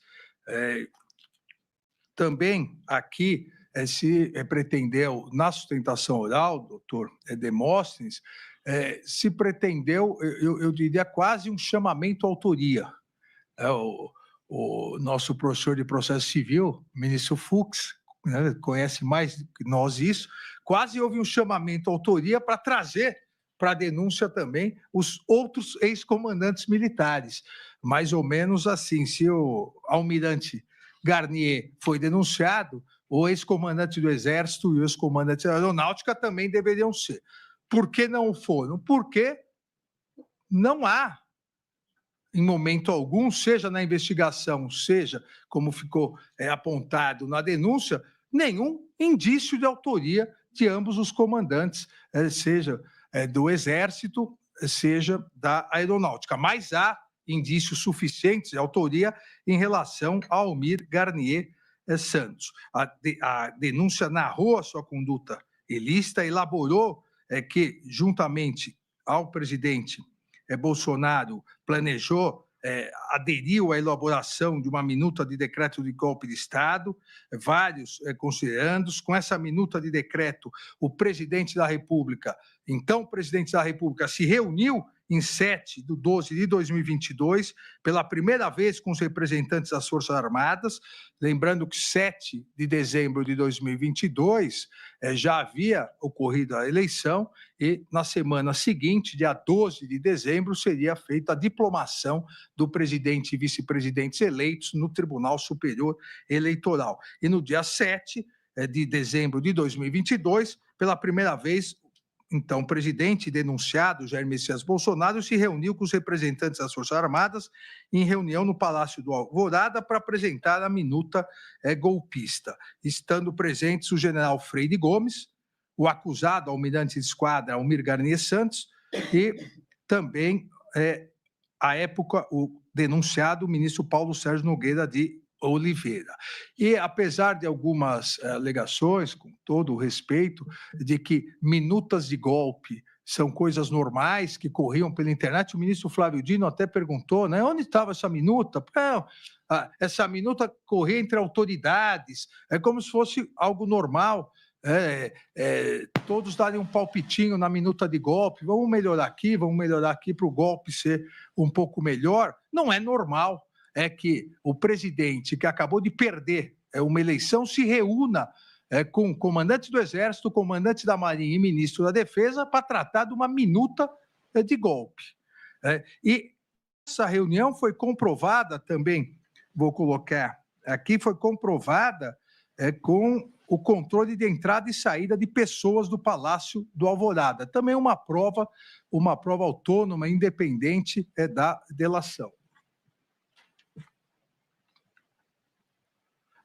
Também aqui se pretendeu, na sustentação oral, doutor Demóstenes, se pretendeu, eu diria, quase um chamamento à autoria. O nosso professor de processo civil, ministro Fux, né, conhece mais que nós isso, quase houve um chamamento à autoria para trazer para a denúncia também os outros ex-comandantes militares. Mais ou menos assim, se o almirante Garnier foi denunciado, o ex-comandante do Exército e o ex-comandante da Aeronáutica também deveriam ser. Por que não foram? Porque não há, em momento algum, seja na investigação, seja como ficou apontado na denúncia, nenhum indício de autoria de ambos os comandantes, seja do Exército, seja da Aeronáutica. Mas há indícios suficientes de autoria em relação a Almir Garnier Santos. A denúncia narrou a sua conduta ilícita, elaborou que, juntamente ao presidente Bolsonaro, planejou, aderiu à elaboração de uma minuta de decreto de golpe de Estado, vários considerandos. Com essa minuta de decreto, o presidente da República, então presidente da República, se reuniu em 7/12/2022, pela primeira vez com os representantes das Forças Armadas, lembrando que 7 de dezembro de 2022 já havia ocorrido a eleição e na semana seguinte, dia 12 de dezembro, seria feita a diplomação do presidente e vice-presidentes eleitos no Tribunal Superior Eleitoral. E no dia 7 de dezembro de 2022, pela primeira vez, então, o presidente denunciado, Jair Messias Bolsonaro, se reuniu com os representantes das Forças Armadas em reunião no Palácio do Alvorada para apresentar a minuta golpista, estando presentes o general Freire Gomes, o acusado, almirante de esquadra Almir Garnier Santos, e também, à época, o denunciado, o ministro Paulo Sérgio Nogueira de Oliveira. E, apesar de algumas alegações, com todo o respeito, de que minutas de golpe são coisas normais que corriam pela internet, o ministro Flávio Dino até perguntou, né, onde estava essa minuta? Essa minuta corria entre autoridades, é como se fosse algo normal. Todos darem um palpitinho na minuta de golpe, vamos melhorar aqui para o golpe ser um pouco melhor. Não é normal. É que o presidente, que acabou de perder uma eleição, se reúna com o comandante do Exército, o comandante da Marinha e ministro da Defesa para tratar de uma minuta de golpe. E essa reunião foi comprovada também, vou colocar aqui, foi comprovada com o controle de entrada e saída de pessoas do Palácio do Alvorada. Também uma prova autônoma, independente da delação.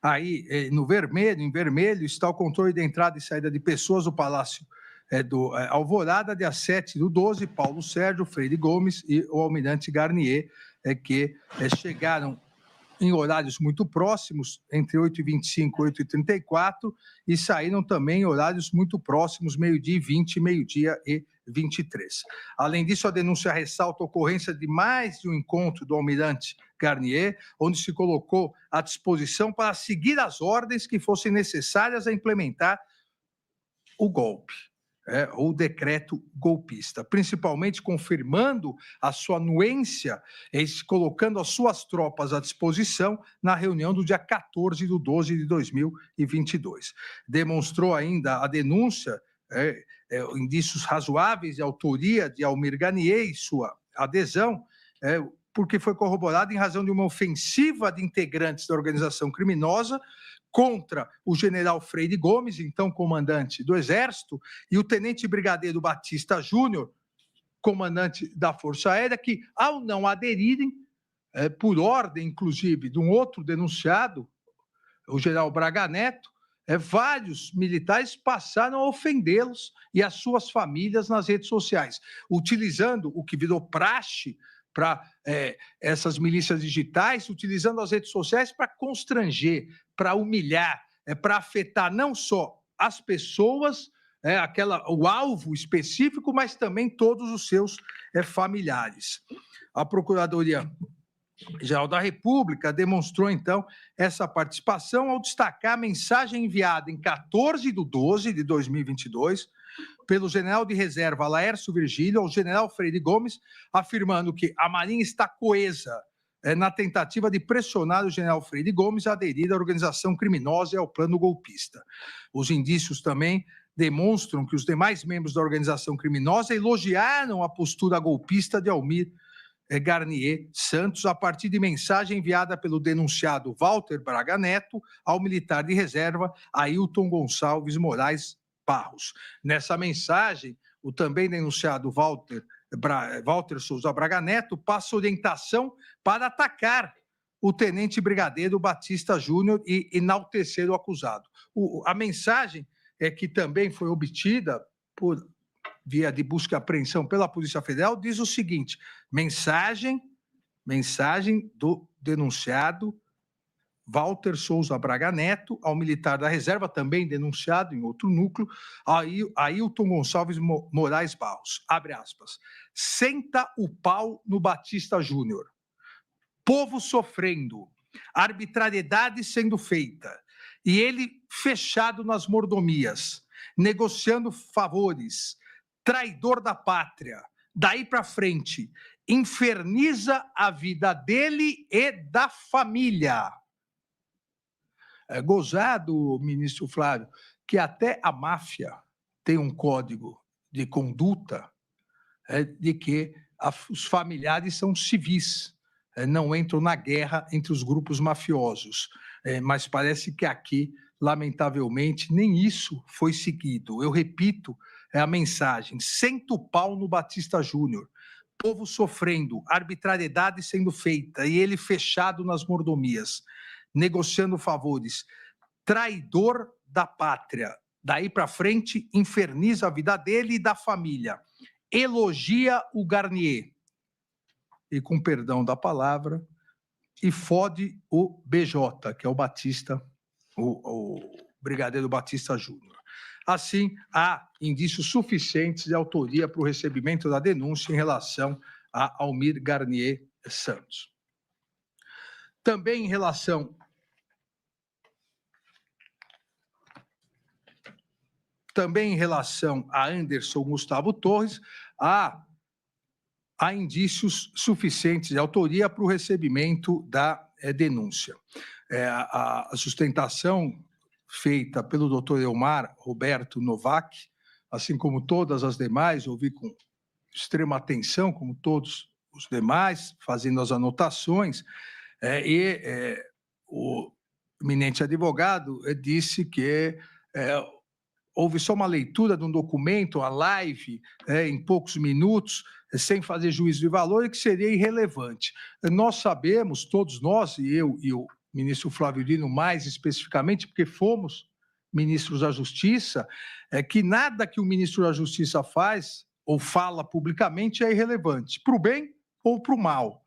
Aí, em vermelho, está o controle de entrada e saída de pessoas do Palácio Alvorada, dia 7/12, Paulo Sérgio, Freire Gomes e o almirante Garnier, que chegaram em horários muito próximos, entre 8h25 e 8h34, e saíram também em horários muito próximos, 12h20 e 12h23. Além disso, a denúncia ressalta a ocorrência de mais de um encontro do almirante Garnier, onde se colocou à disposição para seguir as ordens que fossem necessárias a implementar o golpe. O decreto golpista, principalmente confirmando a sua anuência e colocando as suas tropas à disposição na reunião do dia 14/12/2022. Demonstrou ainda a denúncia, indícios razoáveis de autoria de Almir Garnier e sua adesão, porque foi corroborado em razão de uma ofensiva de integrantes da organização criminosa contra o general Freire Gomes, então comandante do Exército, e o tenente brigadeiro Batista Júnior, comandante da Força Aérea, que, ao não aderirem, por ordem, inclusive, de um outro denunciado, o general Braga Neto, vários militares passaram a ofendê-los e as suas famílias nas redes sociais, utilizando o que virou praxe para essas milícias digitais, utilizando as redes sociais para constranger, para humilhar, para afetar não só as pessoas, o alvo específico, mas também todos os seus familiares. A Procuradoria-Geral da República demonstrou, então, essa participação ao destacar a mensagem enviada em 14/12/2022 pelo general de reserva Laércio Virgílio ao general Freire Gomes, afirmando que a Marinha está coesa na tentativa de pressionar o general Freire Gomes a aderir à organização criminosa e ao plano golpista. Os indícios também demonstram que os demais membros da organização criminosa elogiaram a postura golpista de Almir Garnier Santos a partir de mensagem enviada pelo denunciado Walter Braga Neto ao militar de reserva Ailton Gonçalves Moraes Barros. Nessa mensagem, o também denunciado Walter Souza Braga Neto passa orientação para atacar o tenente brigadeiro Batista Júnior e enaltecer o acusado. A mensagem que também foi obtida por via de busca e apreensão pela Polícia Federal diz o seguinte: mensagem do denunciado Walter Souza Braga Neto ao militar da reserva, também denunciado em outro núcleo, Ailton Gonçalves Moraes Barros. Abre aspas. Senta o pau no Batista Júnior. Povo sofrendo, arbitrariedade sendo feita, e ele fechado nas mordomias, negociando favores, traidor da pátria. Daí para frente, inferniza a vida dele e da família. Gozado, ministro Flávio, que até a máfia tem um código de conduta de que os familiares são civis, não entram na guerra entre os grupos mafiosos. Mas parece que aqui, lamentavelmente, nem isso foi seguido. Eu repito a mensagem: senta o pau no Batista Júnior. Povo sofrendo, arbitrariedade sendo feita, e ele fechado nas mordomias, negociando favores, traidor da pátria. Daí para frente, inferniza a vida dele e da família. Elogia o Garnier, e com perdão da palavra, e fode o BJ, que é o Batista, o brigadeiro Batista Júnior. Assim, há indícios suficientes de autoria para o recebimento da denúncia em relação a Almir Garnier Santos. Também em relação a Anderson Gustavo Torres, há indícios suficientes de autoria para o recebimento da denúncia. A sustentação feita pelo doutor Elmar Roberto Novak, assim como todas as demais, ouvi com extrema atenção, como todos os demais, fazendo as anotações, o eminente advogado disse que houve só uma leitura de um documento, a live, em poucos minutos, sem fazer juízo de valor, e que seria irrelevante. Nós sabemos, todos nós, e eu e o ministro Flávio Dino mais especificamente, porque fomos ministros da Justiça que nada que o ministro da Justiça faz ou fala publicamente é irrelevante, para o bem ou para o mal.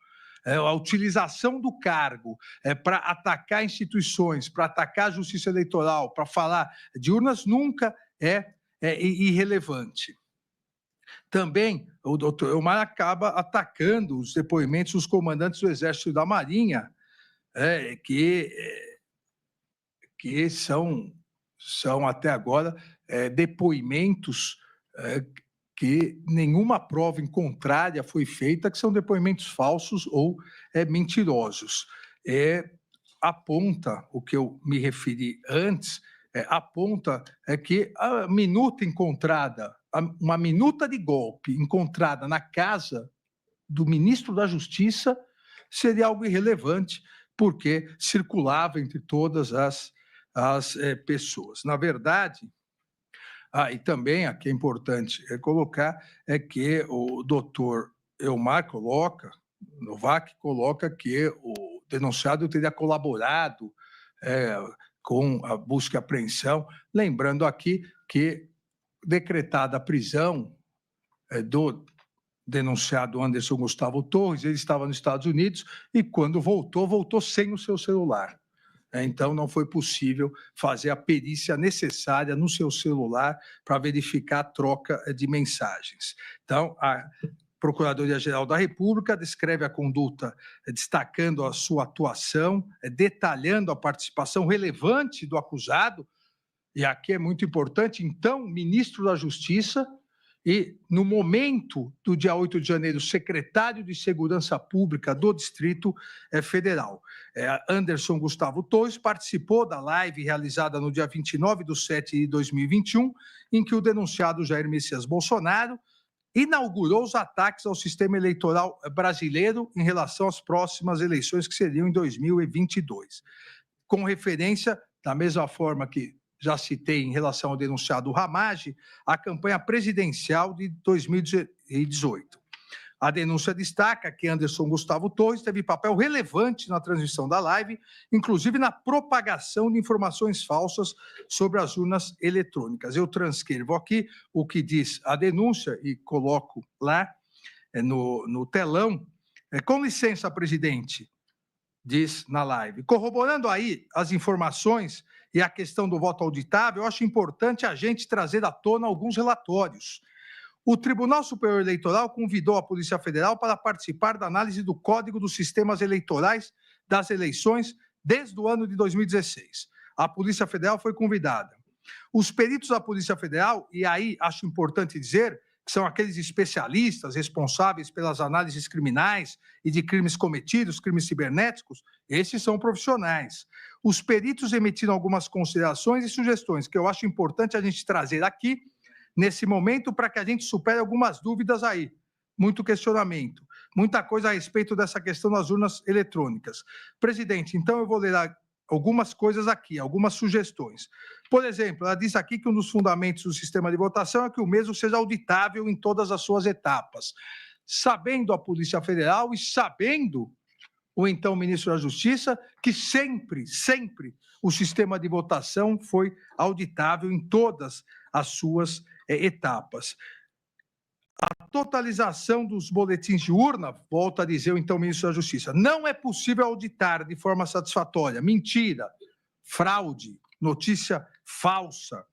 A utilização do cargo para atacar instituições, para atacar a justiça eleitoral, para falar de urnas, nunca é irrelevante. Também, o doutor Elmar acaba atacando os depoimentos dos comandantes do Exército e da Marinha, que são até agora depoimentos que nenhuma prova em contrária foi feita, que são depoimentos falsos ou mentirosos. Aponta o que eu me referi antes, aponta que a minuta encontrada, uma minuta de golpe encontrada na casa do ministro da Justiça seria algo irrelevante, porque circulava entre todas as pessoas. Na verdade, e também aqui é importante colocar, que o doutor Elmar Novak coloca que o denunciado teria colaborado com a busca e apreensão, lembrando aqui que, decretada a prisão do denunciado Anderson Gustavo Torres, ele estava nos Estados Unidos e, quando voltou sem o seu celular. Então, não foi possível fazer a perícia necessária no seu celular para verificar a troca de mensagens. Então, a Procuradoria-Geral da República descreve a conduta destacando a sua atuação, detalhando a participação relevante do acusado, e aqui é muito importante, então, ministro da Justiça e, no momento do dia 8 de janeiro, secretário de Segurança Pública do Distrito Federal. Anderson Gustavo Torres participou da live realizada no dia 29/7/2021, em que o denunciado Jair Messias Bolsonaro inaugurou os ataques ao sistema eleitoral brasileiro em relação às próximas eleições, que seriam em 2022. Com referência, da mesma forma que já citei em relação ao denunciado Ramage, a campanha presidencial de 2018. A denúncia destaca que Anderson Gustavo Torres teve papel relevante na transmissão da live, inclusive na propagação de informações falsas sobre as urnas eletrônicas. Eu transcrevo aqui o que diz a denúncia e coloco lá no telão. Com licença, presidente, diz na live. Corroborando aí as informações e a questão do voto auditável, eu acho importante a gente trazer à tona alguns relatórios. O Tribunal Superior Eleitoral convidou a Polícia Federal para participar da análise do Código dos Sistemas Eleitorais das eleições desde o ano de 2016. A Polícia Federal foi convidada. Os peritos da Polícia Federal, e aí acho importante dizer que são aqueles especialistas responsáveis pelas análises criminais e de crimes cometidos, crimes cibernéticos, esses são profissionais. Os peritos emitiram algumas considerações e sugestões que eu acho importante a gente trazer aqui, nesse momento, para que a gente supere algumas dúvidas aí. Muito questionamento, muita coisa a respeito dessa questão das urnas eletrônicas. Presidente, então eu vou ler algumas coisas aqui, algumas sugestões. Por exemplo, ela diz aqui que um dos fundamentos do sistema de votação é que o mesmo seja auditável em todas as suas etapas. Sabendo a Polícia Federal e sabendo o então ministro da Justiça que sempre o sistema de votação foi auditável em todas as suas etapas. A totalização dos boletins de urna, volta a dizer o então ministro da Justiça, não é possível auditar de forma satisfatória. Mentira, fraude, notícia falsa.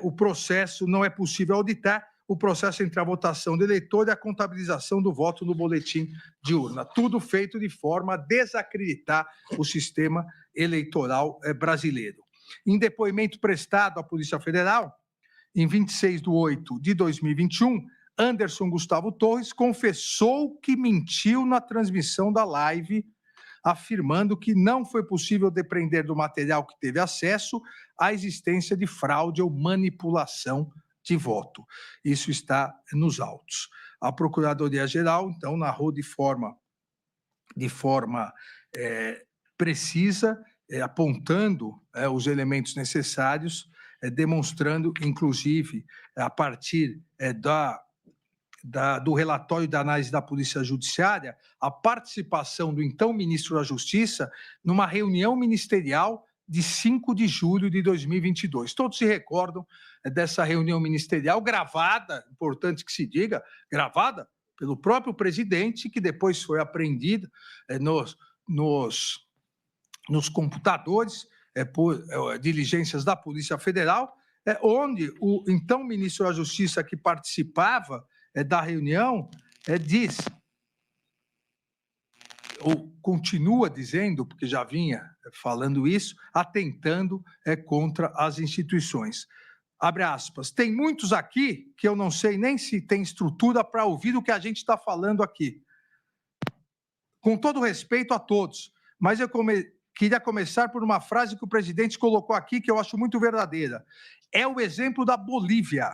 O processo não é possível auditar, o processo entre a votação do eleitor e a contabilização do voto no boletim de urna. Tudo feito de forma a desacreditar o sistema eleitoral brasileiro. Em depoimento prestado à Polícia Federal, em 26/8/2021, Anderson Gustavo Torres confessou que mentiu na transmissão da live, afirmando que não foi possível depreender do material que teve acesso a existência de fraude ou manipulação de voto. Isso está nos autos. A Procuradoria-Geral, então, narrou de forma precisa, apontando os elementos necessários, demonstrando, inclusive, a partir do relatório da análise da Polícia Judiciária, a participação do então ministro da Justiça numa reunião ministerial de 5 de julho de 2022. Todos se recordam dessa reunião ministerial gravada, importante que se diga, gravada pelo próprio presidente, que depois foi apreendida nos computadores por diligências da Polícia Federal, onde o então ministro da Justiça que participava da reunião diz, ou continua dizendo, porque já vinha falando isso, atentando contra as instituições. Abre aspas. Tem muitos aqui que eu não sei nem se tem estrutura para ouvir o que a gente está falando aqui. Com todo respeito a todos, mas eu queria começar por uma frase que o presidente colocou aqui, que eu acho muito verdadeira. É o exemplo da Bolívia.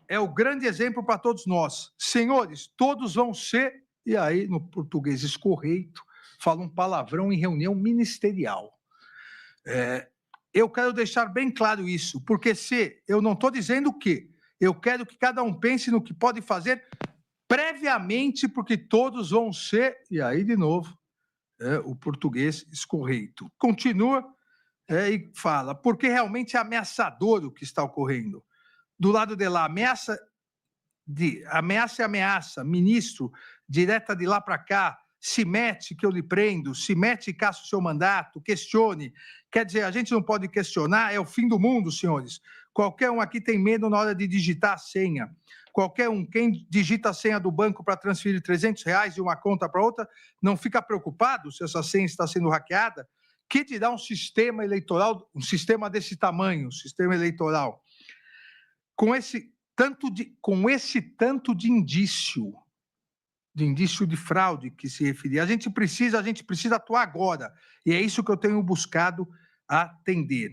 É o grande exemplo para todos nós. Senhores, todos vão ser... E aí, no português escorreito, fala um palavrão em reunião ministerial. Eu quero deixar bem claro isso, porque eu não estou dizendo o quê? Eu quero que cada um pense no que pode fazer previamente, porque todos vão ser... E aí, de novo, o português escorreito. Continua e fala, porque realmente é ameaçador o que está ocorrendo. Do lado de lá, ameaça e ameaça, ministro, direta de lá para cá, se mete que eu lhe prendo, se mete e caça o seu mandato, questione. Quer dizer, a gente não pode questionar, é o fim do mundo, senhores. Qualquer um aqui tem medo na hora de digitar a senha. Qualquer um, quem digita a senha do banco para transferir R$300 de uma conta para outra, não fica preocupado se essa senha está sendo hackeada? Que dirá um sistema eleitoral, um sistema desse tamanho, um sistema eleitoral, com esse tanto de indício de fraude que se referia. A gente precisa atuar agora, e é isso que eu tenho buscado atender.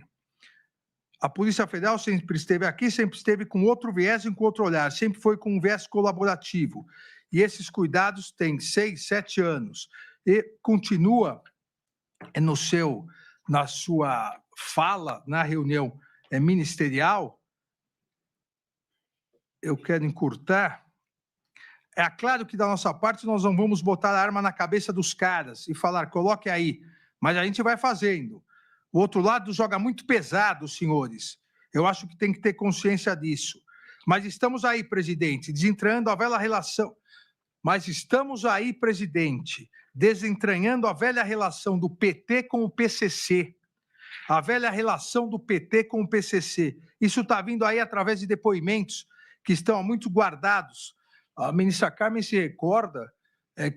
A Polícia Federal sempre esteve aqui, sempre esteve com outro viés e com outro olhar, sempre foi com um viés colaborativo. E esses cuidados têm 6, 7 anos. E continua na sua fala, na reunião ministerial, eu quero encurtar. É claro que, da nossa parte, nós não vamos botar a arma na cabeça dos caras e falar, coloque aí, mas a gente vai fazendo. O outro lado joga muito pesado, senhores. Eu acho que tem que ter consciência disso. Mas estamos aí, presidente, desentranhando a velha relação. Desentranhando a velha relação do PT com o PCC. A velha relação do PT com o PCC. Isso está vindo aí através de depoimentos que estão muito guardados. A ministra Carmen se recorda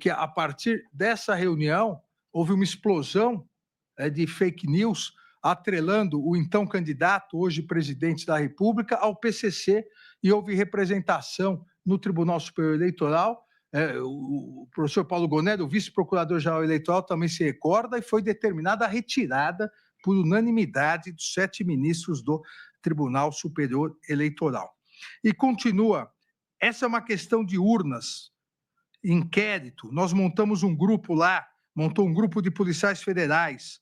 que, a partir dessa reunião, houve uma explosão de fake news atrelando o então candidato, hoje presidente da República, ao PCC, e houve representação no Tribunal Superior Eleitoral. O professor Paulo Gonero, o vice-procurador-geral eleitoral, também se recorda, e foi determinada a retirada, por unanimidade, dos 7 ministros do Tribunal Superior Eleitoral. E continua, essa é uma questão de urnas, inquérito, nós montamos um grupo lá, montou um grupo de policiais federais,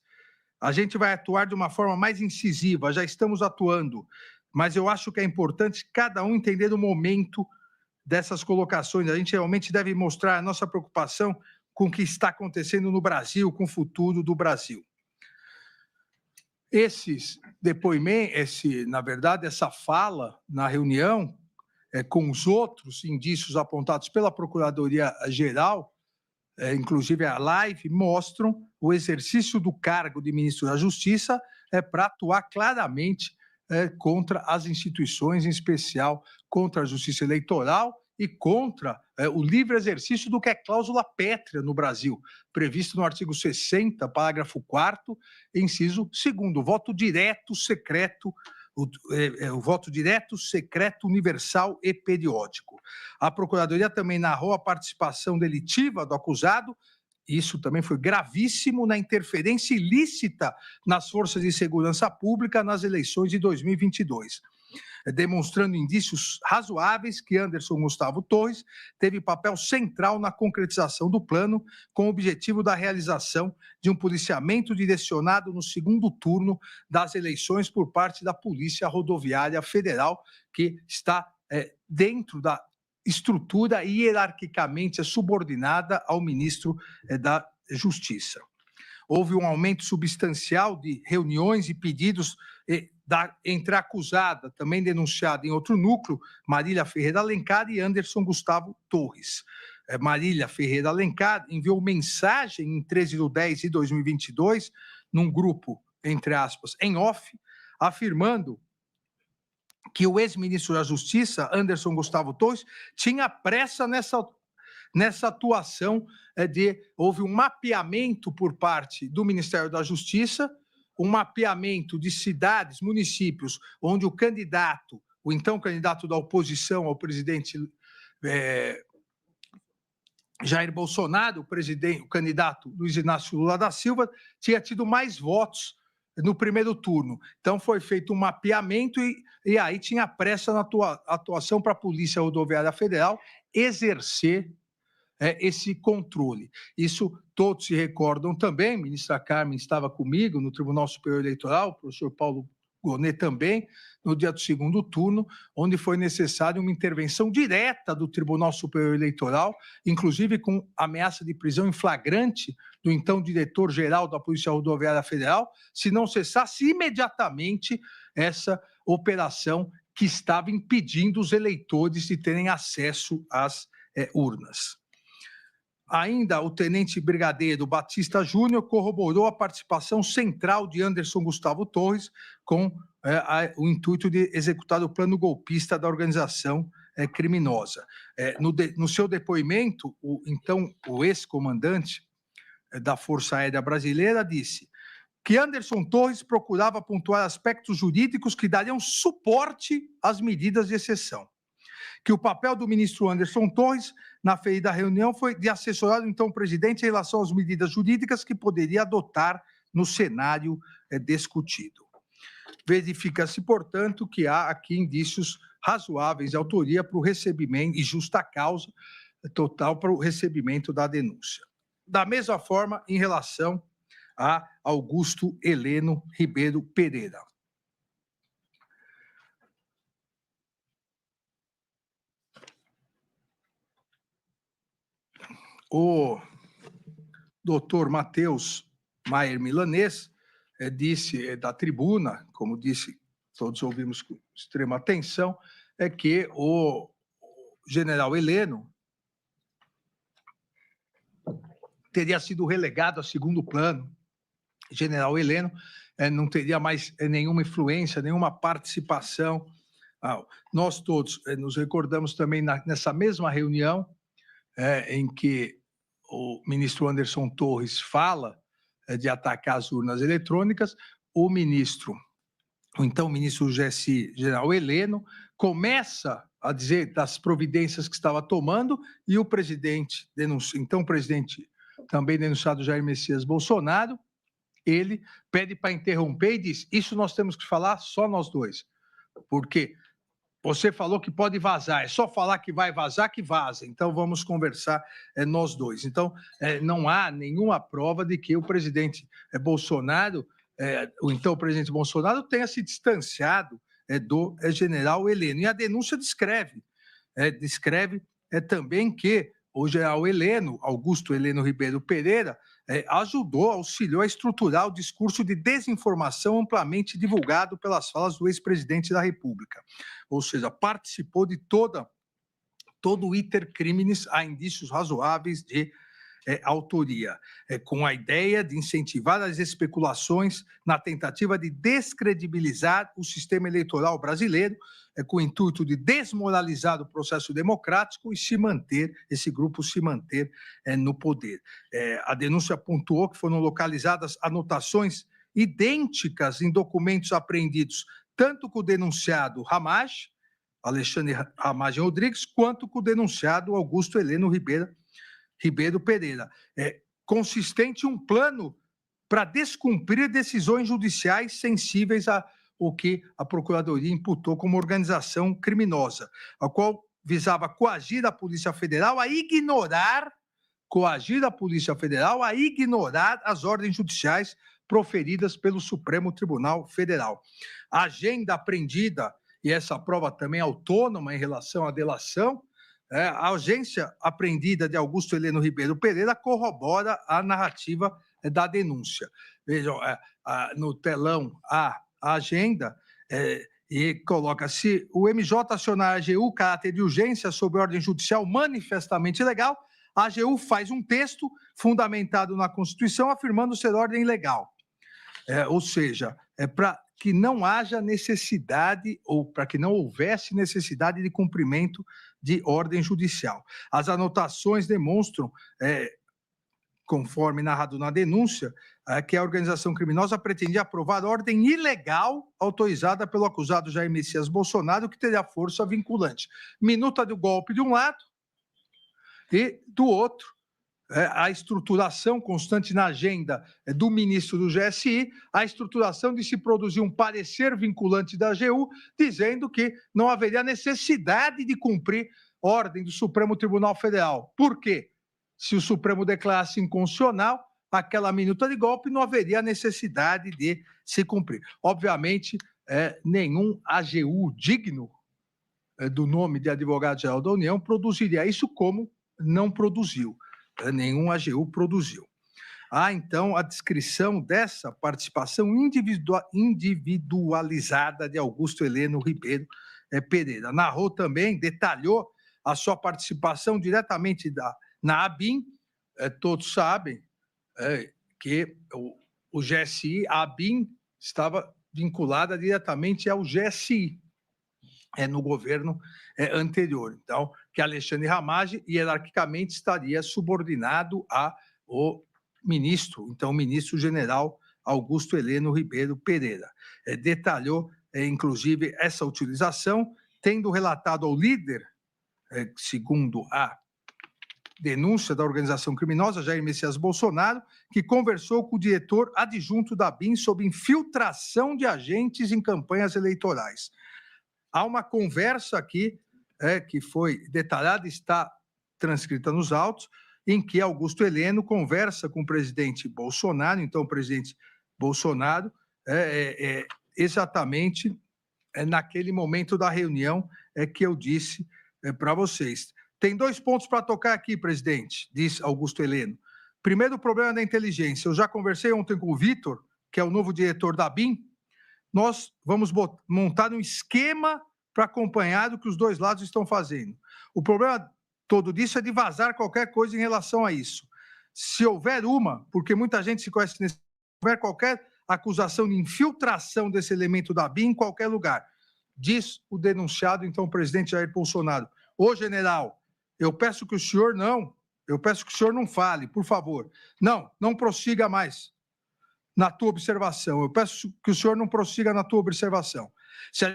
a gente vai atuar de uma forma mais incisiva, já estamos atuando, mas eu acho que é importante cada um entender o momento dessas colocações, a gente realmente deve mostrar a nossa preocupação com o que está acontecendo no Brasil, com o futuro do Brasil. Esses depoimentos, na verdade, essa fala na reunião, com os outros indícios apontados pela Procuradoria-Geral, inclusive a live, mostram o exercício do cargo de ministro da Justiça para atuar claramente contra as instituições, em especial contra a Justiça Eleitoral e contra o livre exercício do que é cláusula pétrea no Brasil, previsto no artigo 60, parágrafo 4º, inciso 2º, voto direto, secreto, o voto direto, secreto, universal e periódico. A Procuradoria também narrou a participação delitiva do acusado, isso também foi gravíssimo, na interferência ilícita nas forças de segurança pública nas eleições de 2022. Demonstrando indícios razoáveis que Anderson Gustavo Torres teve papel central na concretização do plano, com o objetivo da realização de um policiamento direcionado no segundo turno das eleições por parte da Polícia Rodoviária Federal, que está dentro da estrutura hierarquicamente subordinada ao ministro da Justiça. houve um aumento substancial de reuniões e pedidos entre a acusada, também denunciada em outro núcleo, Marília Ferreira Alencar e Anderson Gustavo Torres. Marília Ferreira Alencar enviou mensagem em 13/10/2022, num grupo, entre aspas, em off, afirmando que o ex-ministro da Justiça, Anderson Gustavo Torres, tinha pressa nessa atuação houve um mapeamento por parte do Ministério da Justiça, um mapeamento de cidades, municípios, onde o candidato, o então candidato da oposição ao presidente Jair Bolsonaro, o candidato Luiz Inácio Lula da Silva, tinha tido mais votos no primeiro turno. Então, foi feito um mapeamento e aí tinha pressa na atuação para a Polícia Rodoviária Federal exercer esse controle. Isso todos se recordam também, a ministra Carmen estava comigo no Tribunal Superior Eleitoral, o professor Paulo Gonet também, no dia do segundo turno, onde foi necessária uma intervenção direta do Tribunal Superior Eleitoral, inclusive com ameaça de prisão em flagrante do então diretor-geral da Polícia Rodoviária Federal, se não cessasse imediatamente essa operação que estava impedindo os eleitores de terem acesso às urnas. Ainda o tenente brigadeiro Batista Júnior corroborou a participação central de Anderson Gustavo Torres com o intuito de executar o plano golpista da organização criminosa. No seu depoimento, o ex-comandante da Força Aérea Brasileira disse que Anderson Torres procurava pontuar aspectos jurídicos que dariam suporte às medidas de exceção. Que o papel do ministro Anderson Torres na ferida reunião foi de assessorar então o presidente em relação às medidas jurídicas que poderia adotar no cenário discutido. Verifica-se, portanto, que há aqui indícios razoáveis de autoria para o recebimento e justa causa total para o recebimento da denúncia. Da mesma forma, em relação a Augusto Heleno Ribeiro Pereira. O doutor Matheus Maier Milanês disse da tribuna, como disse, todos ouvimos com extrema atenção, que o general Heleno teria sido relegado a segundo plano. General Heleno não teria mais nenhuma influência, nenhuma participação. Nós todos nos recordamos também nessa mesma reunião em que o ministro Anderson Torres fala de atacar as urnas eletrônicas, o então ministro do GSI, general Heleno, começa a dizer das providências que estava tomando e o presidente, então o presidente também denunciado Jair Messias Bolsonaro, ele pede para interromper e diz, isso nós temos que falar só nós dois, porque você falou que pode vazar, é só falar que vai vazar que vaza, então vamos conversar nós dois. Então, não há nenhuma prova de que o presidente Bolsonaro, o presidente Bolsonaro tenha se distanciado do general Heleno. E a denúncia descreve também que o general Heleno, Augusto Heleno Ribeiro Pereira, auxiliou a estruturar o discurso de desinformação amplamente divulgado pelas falas do ex-presidente da República. Ou seja, participou de todo o iter criminis, há indícios razoáveis de autoria, com a ideia de incentivar as especulações na tentativa de descredibilizar o sistema eleitoral brasileiro, com o intuito de desmoralizar o processo democrático e esse grupo se manter no poder. A denúncia pontuou que foram localizadas anotações idênticas em documentos apreendidos tanto com o denunciado Alexandre Ramagem Rodrigues, quanto com o denunciado Augusto Heleno Ribeiro Pereira. Consistente em um plano para descumprir decisões judiciais sensíveis ao que a Procuradoria imputou como organização criminosa, a qual visava coagir a Polícia Federal a ignorar as ordens judiciais proferidas pelo Supremo Tribunal Federal. A agenda apreendida, e essa prova também é autônoma em relação à delação, a agência apreendida de Augusto Heleno Ribeiro Pereira corrobora a narrativa da denúncia. Vejam, no telão a agenda e coloca-se o MJ acionar a AGU caráter de urgência sob ordem judicial manifestamente ilegal. A AGU faz um texto fundamentado na Constituição afirmando ser ordem legal. Ou seja, para que não haja necessidade ou para que não houvesse necessidade de cumprimento de ordem judicial. As anotações demonstram, conforme narrado na denúncia, que a organização criminosa pretendia aprovar ordem ilegal autorizada pelo acusado Jair Messias Bolsonaro, que teria força vinculante. Minuta do golpe de um lado e, do outro, a estruturação constante na agenda do ministro do GSI, a estruturação de se produzir um parecer vinculante da AGU, dizendo que não haveria necessidade de cumprir ordem do Supremo Tribunal Federal. Por quê? Se o Supremo declarasse inconstitucional, aquela minuta de golpe não haveria necessidade de se cumprir. Obviamente, nenhum AGU digno do nome de advogado-geral da União produziria isso, como não produziu. Nenhum AGU produziu. Há, então, a descrição dessa participação individualizada de Augusto Heleno Ribeiro Pereira. Narrou também, detalhou a sua participação diretamente na ABIN. Todos sabem que o GSI, a ABIN, estava vinculada diretamente ao GSI, no governo anterior. Então, que Alexandre Ramagem, hierarquicamente, estaria subordinado ao ministro, então, ministro-general Augusto Heleno Ribeiro Pereira. Detalhou, inclusive, essa utilização, tendo relatado ao líder, segundo a denúncia da organização criminosa, Jair Messias Bolsonaro, que conversou com o diretor adjunto da ABIN sobre infiltração de agentes em campanhas eleitorais. Há uma conversa aqui, que foi detalhada, está transcrita nos autos, em que Augusto Heleno conversa com o presidente Bolsonaro, então o presidente Bolsonaro, exatamente naquele momento da reunião que eu disse para vocês. Tem 2 pontos para tocar aqui, presidente, diz Augusto Heleno. Primeiro, o problema da inteligência. Eu já conversei ontem com o Vitor, que é o novo diretor da ABIN. Nós vamos montar um esquema para acompanhar o que os 2 lados estão fazendo. O problema todo disso é de vazar qualquer coisa em relação a isso. Se houver porque muita gente se conhece nesse... Se houver qualquer acusação de infiltração desse elemento da ABIN em qualquer lugar, diz o denunciado, então, o presidente Jair Bolsonaro: ô, general, eu peço que o senhor não fale, por favor. Não prossiga mais na tua observação. Eu peço que o senhor não prossiga na tua observação. Se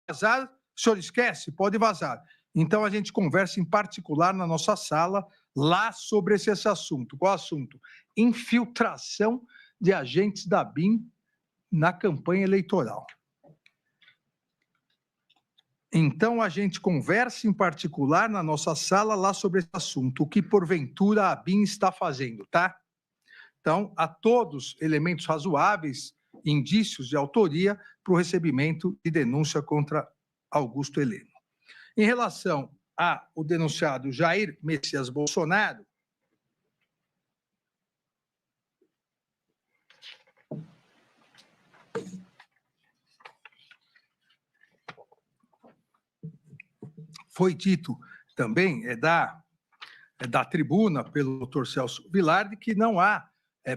vazar, o senhor esquece? Pode vazar. Então, a gente conversa em particular na nossa sala, lá sobre esse assunto. Qual assunto? Infiltração de agentes da ABIN na campanha eleitoral. Então, a gente conversa em particular na nossa sala lá sobre esse assunto, o que porventura a ABIN está fazendo, tá? Então, há todos elementos razoáveis, indícios de autoria para o recebimento de denúncia contra Augusto Heleno. Em relação ao denunciado Jair Messias Bolsonaro, foi dito também da tribuna pelo doutor Celso Vilardi que não há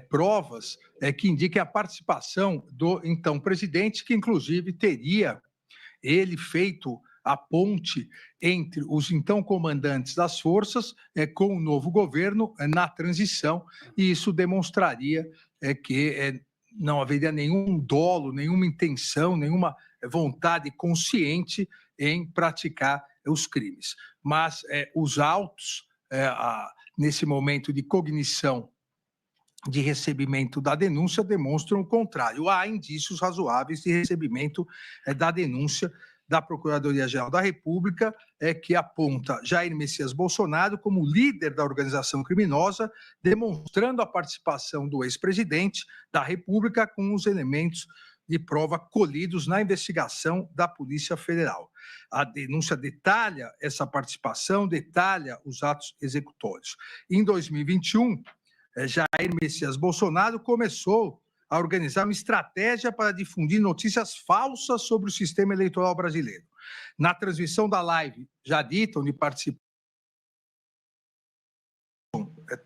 provas que indiquem a participação do então presidente, que inclusive teria ele feito a ponte entre os então comandantes das forças com o novo governo na transição, e isso demonstraria que não haveria nenhum dolo, nenhuma intenção, nenhuma vontade consciente em praticar os crimes. Mas os autos, nesse momento de cognição de recebimento da denúncia, demonstram o contrário. Há indícios razoáveis de recebimento da denúncia da Procuradoria-Geral da República, que aponta Jair Messias Bolsonaro como líder da organização criminosa, demonstrando a participação do ex-presidente da República com os elementos de prova colhidos na investigação da Polícia Federal. A denúncia detalha essa participação, detalha os atos executórios. Em 2021, Jair Messias Bolsonaro começou a organizar uma estratégia para difundir notícias falsas sobre o sistema eleitoral brasileiro. Na transmissão da live já dita, onde participou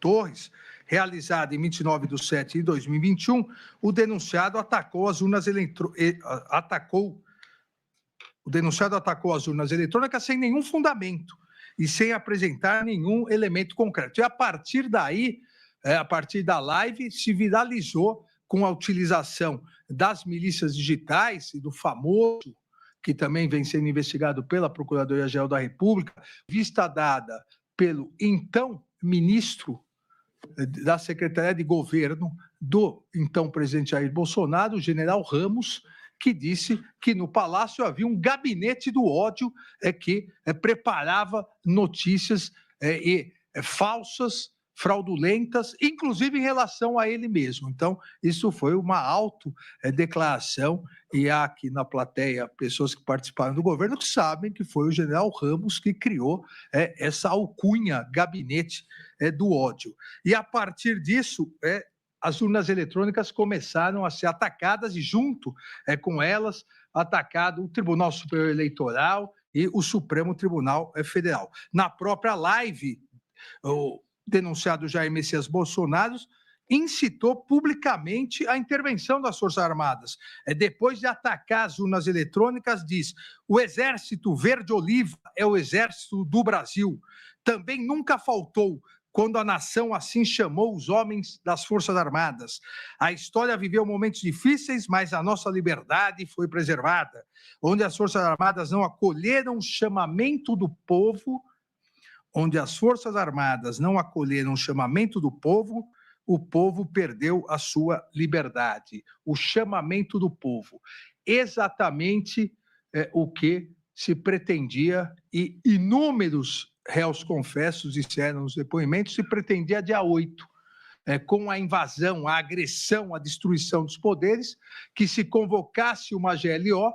Torres, realizada em 29/7/2021, o denunciado atacou as urnas eletrônicas sem nenhum fundamento e sem apresentar nenhum elemento concreto. E a partir daí, a partir da live, se viralizou com a utilização das milícias digitais e do famoso, que também vem sendo investigado pela Procuradoria-Geral da República, vista dada pelo então ministro da Secretaria de Governo do então presidente Jair Bolsonaro, o general Ramos, que disse que no Palácio havia um gabinete do ódio que preparava notícias falsas, fraudulentas, inclusive em relação a ele mesmo. Então, isso foi uma autodeclaração, e há aqui na plateia pessoas que participaram do governo que sabem que foi o general Ramos que criou essa alcunha, gabinete do ódio. E a partir disso, as urnas eletrônicas começaram a ser atacadas e junto com elas, atacado o Tribunal Superior Eleitoral e o Supremo Tribunal Federal. Na própria live, o denunciado Jair Messias Bolsonaro incitou publicamente a intervenção das Forças Armadas. Depois de atacar as urnas eletrônicas, diz: o Exército Verde-Oliva é o Exército do Brasil. Também nunca faltou, quando a nação assim chamou, os homens das Forças Armadas. A história viveu momentos difíceis, mas a nossa liberdade foi preservada. Onde as Forças Armadas não acolheram o chamamento do povo, o povo perdeu a sua liberdade. O chamamento do povo. Exatamente o que se pretendia, e inúmeros réus confessos disseram nos depoimentos, se pretendia dia 8, com a invasão, a agressão, a destruição dos poderes, que se convocasse uma GLO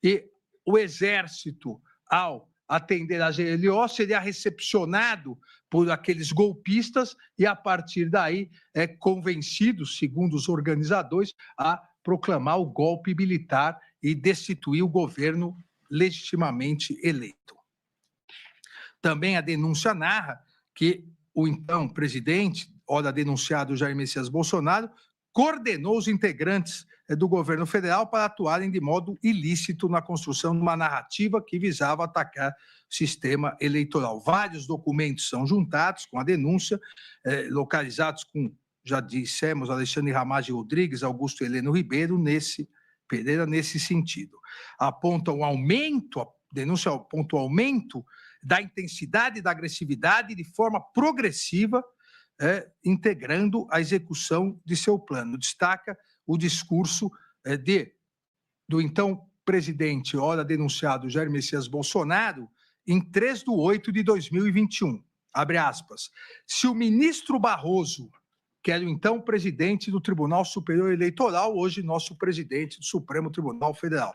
e o Exército, ao atender a GLO, seria recepcionado por aqueles golpistas e, a partir daí, convencidos, segundo os organizadores, a proclamar o golpe militar e destituir o governo legitimamente eleito. Também a denúncia narra que o então presidente, ora denunciado Jair Messias Bolsonaro, coordenou os integrantes do governo federal para atuarem de modo ilícito na construção de uma narrativa que visava atacar o sistema eleitoral. Vários documentos são juntados com a denúncia, localizados com, já dissemos, Alexandre Ramagem Rodrigues, Augusto Heleno Pereira, nesse sentido. Aponta um aumento, a denúncia aponta o aumento da intensidade e da agressividade de forma progressiva, integrando a execução de seu plano. Destaca o discurso do então presidente, ora denunciado Jair Messias Bolsonaro, em 3/8/2021. Abre aspas. Se o ministro Barroso, que era o então presidente do Tribunal Superior Eleitoral, hoje nosso presidente do Supremo Tribunal Federal.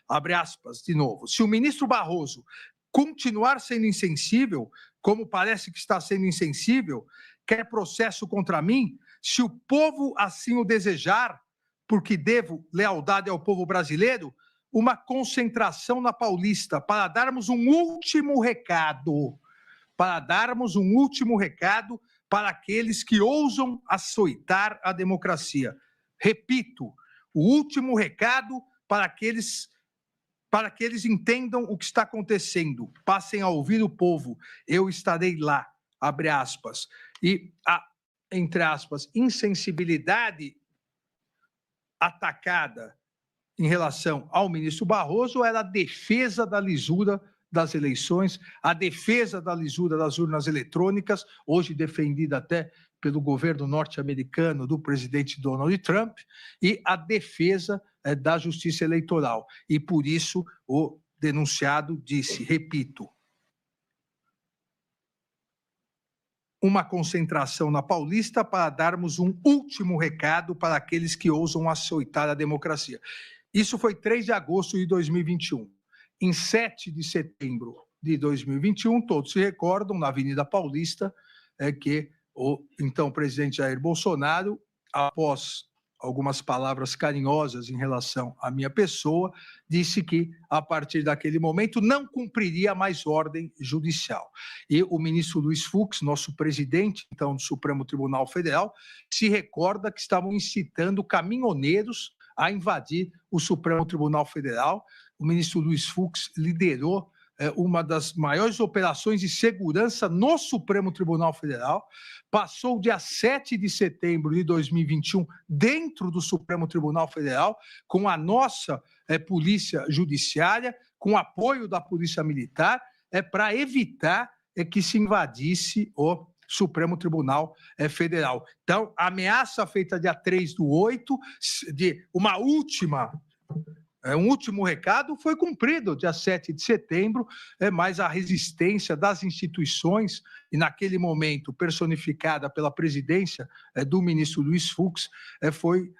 Abre aspas de novo. Se o ministro Barroso continuar sendo insensível, como parece que está sendo insensível, quer processo contra mim? Se o povo assim o desejar, porque devo lealdade ao povo brasileiro, uma concentração na Paulista para darmos um último recado, para aqueles que ousam açoitar a democracia. Repito, o último recado para que eles entendam o que está acontecendo. Passem a ouvir o povo. Eu estarei lá. Abre aspas. E a, entre aspas, insensibilidade atacada em relação ao ministro Barroso era a defesa da lisura das eleições, a defesa da lisura das urnas eletrônicas, hoje defendida até pelo governo norte-americano do presidente Donald Trump, e a defesa da justiça eleitoral. E por isso o denunciado disse, repito, uma concentração na Paulista para darmos um último recado para aqueles que ousam açoitar a democracia. Isso foi 3 de agosto de 2021. Em 7 de setembro de 2021, todos se recordam, na Avenida Paulista, que o então presidente Jair Bolsonaro, após algumas palavras carinhosas em relação à minha pessoa, disse que, a partir daquele momento, não cumpriria mais ordem judicial. E o ministro Luiz Fux, nosso presidente, então, do Supremo Tribunal Federal, se recorda que estavam incitando caminhoneiros a invadir o Supremo Tribunal Federal. O ministro Luiz Fux liderou uma das maiores operações de segurança no Supremo Tribunal Federal, passou dia 7 de setembro de 2021 dentro do Supremo Tribunal Federal, com a nossa Polícia Judiciária, com apoio da Polícia Militar, para evitar que se invadisse o Supremo Tribunal Federal. Então, a ameaça feita dia 3/8, de uma última... Um último recado foi cumprido, dia 7 de setembro, mas a resistência das instituições, e naquele momento personificada pela presidência do ministro Luiz Fux,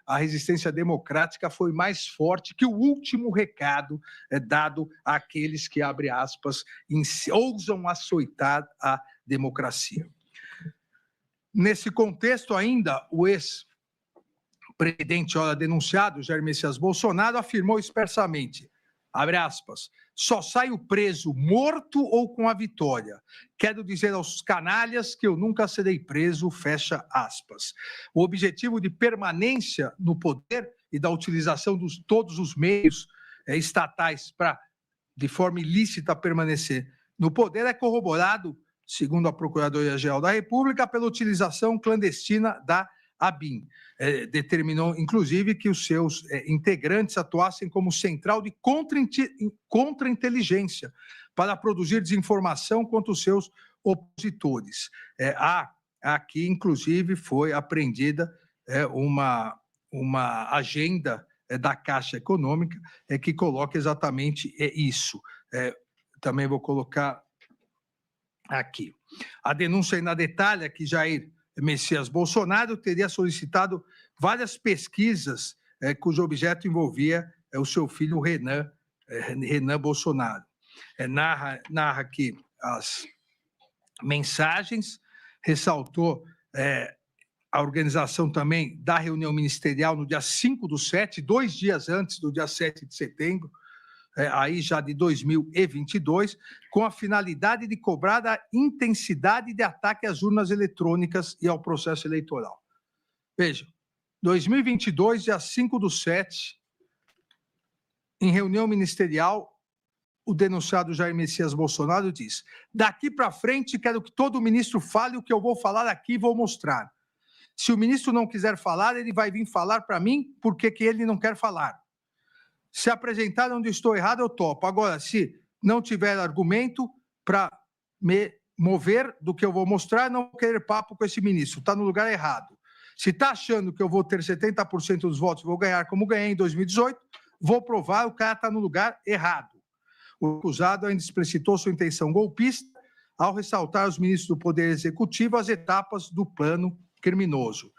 a resistência democrática foi mais forte que o último recado dado àqueles que, abre aspas, ousam açoitar a democracia. Nesse contexto ainda, o ex-presidente, ora denunciado, Jair Messias Bolsonaro, afirmou expressamente, abre aspas, só saio preso morto ou com a vitória. Quero dizer aos canalhas que eu nunca serei preso, fecha aspas. O objetivo de permanência no poder e da utilização de todos os meios estatais para, de forma ilícita, permanecer no poder é corroborado, segundo a Procuradoria-Geral da República, pela utilização clandestina da ABIN. Determinou, inclusive, que os seus integrantes atuassem como central de contra-inteligência para produzir desinformação contra os seus opositores. Aqui, inclusive, foi apreendida uma agenda da Caixa Econômica que coloca exatamente isso. Também vou colocar aqui. A denúncia ainda detalha que Jair Messias Bolsonaro teria solicitado várias pesquisas cujo objeto envolvia o seu filho Renan Bolsonaro. Narra aqui as mensagens, ressaltou a organização também da reunião ministerial no dia 5/7, 2 dias antes do dia 7 de setembro, aí já de 2022, com a finalidade de cobrar a intensidade de ataque às urnas eletrônicas e ao processo eleitoral. Vejam, 2022, dia 5/7, em reunião ministerial, o denunciado Jair Messias Bolsonaro diz: daqui para frente quero que todo ministro fale o que eu vou falar aqui e vou mostrar. Se o ministro não quiser falar, ele vai vir falar para mim porque que ele não quer falar. Se apresentar onde estou errado, eu topo. Agora, se não tiver argumento para me mover do que eu vou mostrar, não vou querer papo com esse ministro. Está no lugar errado. Se está achando que eu vou ter 70% dos votos, vou ganhar como ganhei em 2018, vou provar, o cara está no lugar errado. O acusado ainda explicitou sua intenção golpista ao ressaltar aos ministros do Poder Executivo as etapas do plano criminoso.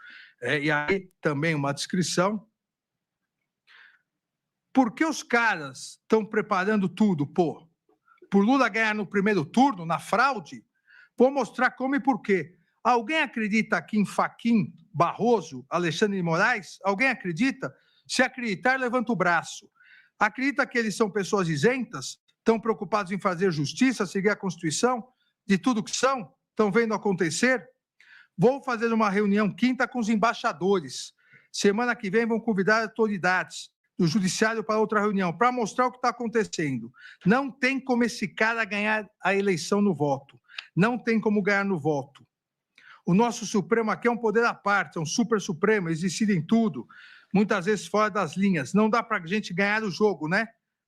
E aí também uma descrição. Por que os caras estão preparando tudo, pô? Por Lula ganhar no primeiro turno, na fraude? Vou mostrar como e por quê. Alguém acredita aqui em Fachin, Barroso, Alexandre de Moraes? Alguém acredita? Se acreditar, levanta o braço. Acredita que eles são pessoas isentas? Estão preocupados em fazer justiça, seguir a Constituição? De tudo que são? Estão vendo acontecer? Vou fazer uma reunião quinta com os embaixadores. Semana que vem vão convidar autoridades do Judiciário para outra reunião, para mostrar o que está acontecendo. Não tem como esse cara ganhar a eleição no voto. Não tem como ganhar no voto. O nosso Supremo aqui é um poder à parte, é um super Supremo, eles decidem tudo, muitas vezes fora das linhas. Não dá para a gente ganhar o jogo, né?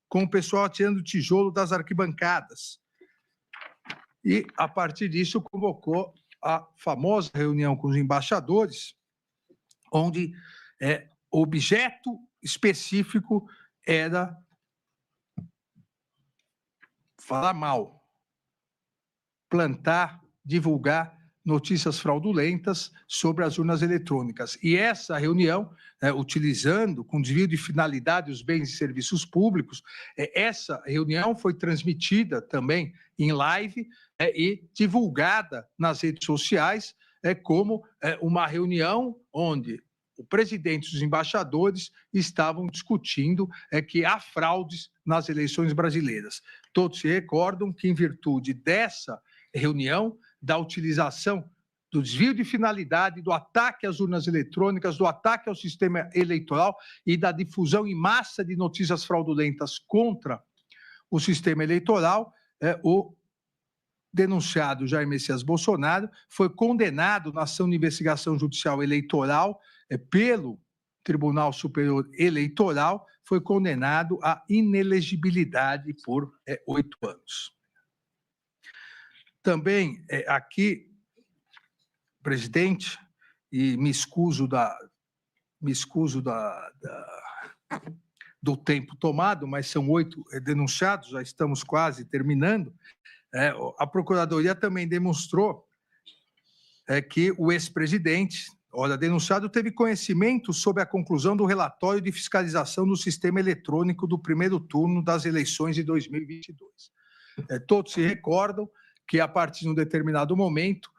Com o pessoal tirando tijolo das arquibancadas. E, a partir disso, convocou a famosa reunião com os embaixadores, onde o objeto específico era falar mal, plantar, divulgar notícias fraudulentas sobre as urnas eletrônicas. E essa reunião, utilizando com desvio de finalidade os bens e serviços públicos, essa reunião foi transmitida também em live e divulgada nas redes sociais como uma reunião onde o presidente e os embaixadores estavam discutindo que há fraudes nas eleições brasileiras. Todos se recordam que, em virtude dessa reunião, da utilização do desvio de finalidade, do ataque às urnas eletrônicas, do ataque ao sistema eleitoral e da difusão em massa de notícias fraudulentas contra o sistema eleitoral, o denunciado Jair Messias Bolsonaro foi condenado na ação de investigação judicial eleitoral pelo Tribunal Superior Eleitoral, foi condenado à inelegibilidade por 8 anos. Também aqui, presidente, e me excuso do tempo tomado, mas são 8 denunciados, já estamos quase terminando. A Procuradoria também demonstrou que o ex-presidente, denunciado, teve conhecimento sobre a conclusão do relatório de fiscalização do sistema eletrônico do primeiro turno das eleições de 2022. Todos se recordam que, a partir de um determinado momento,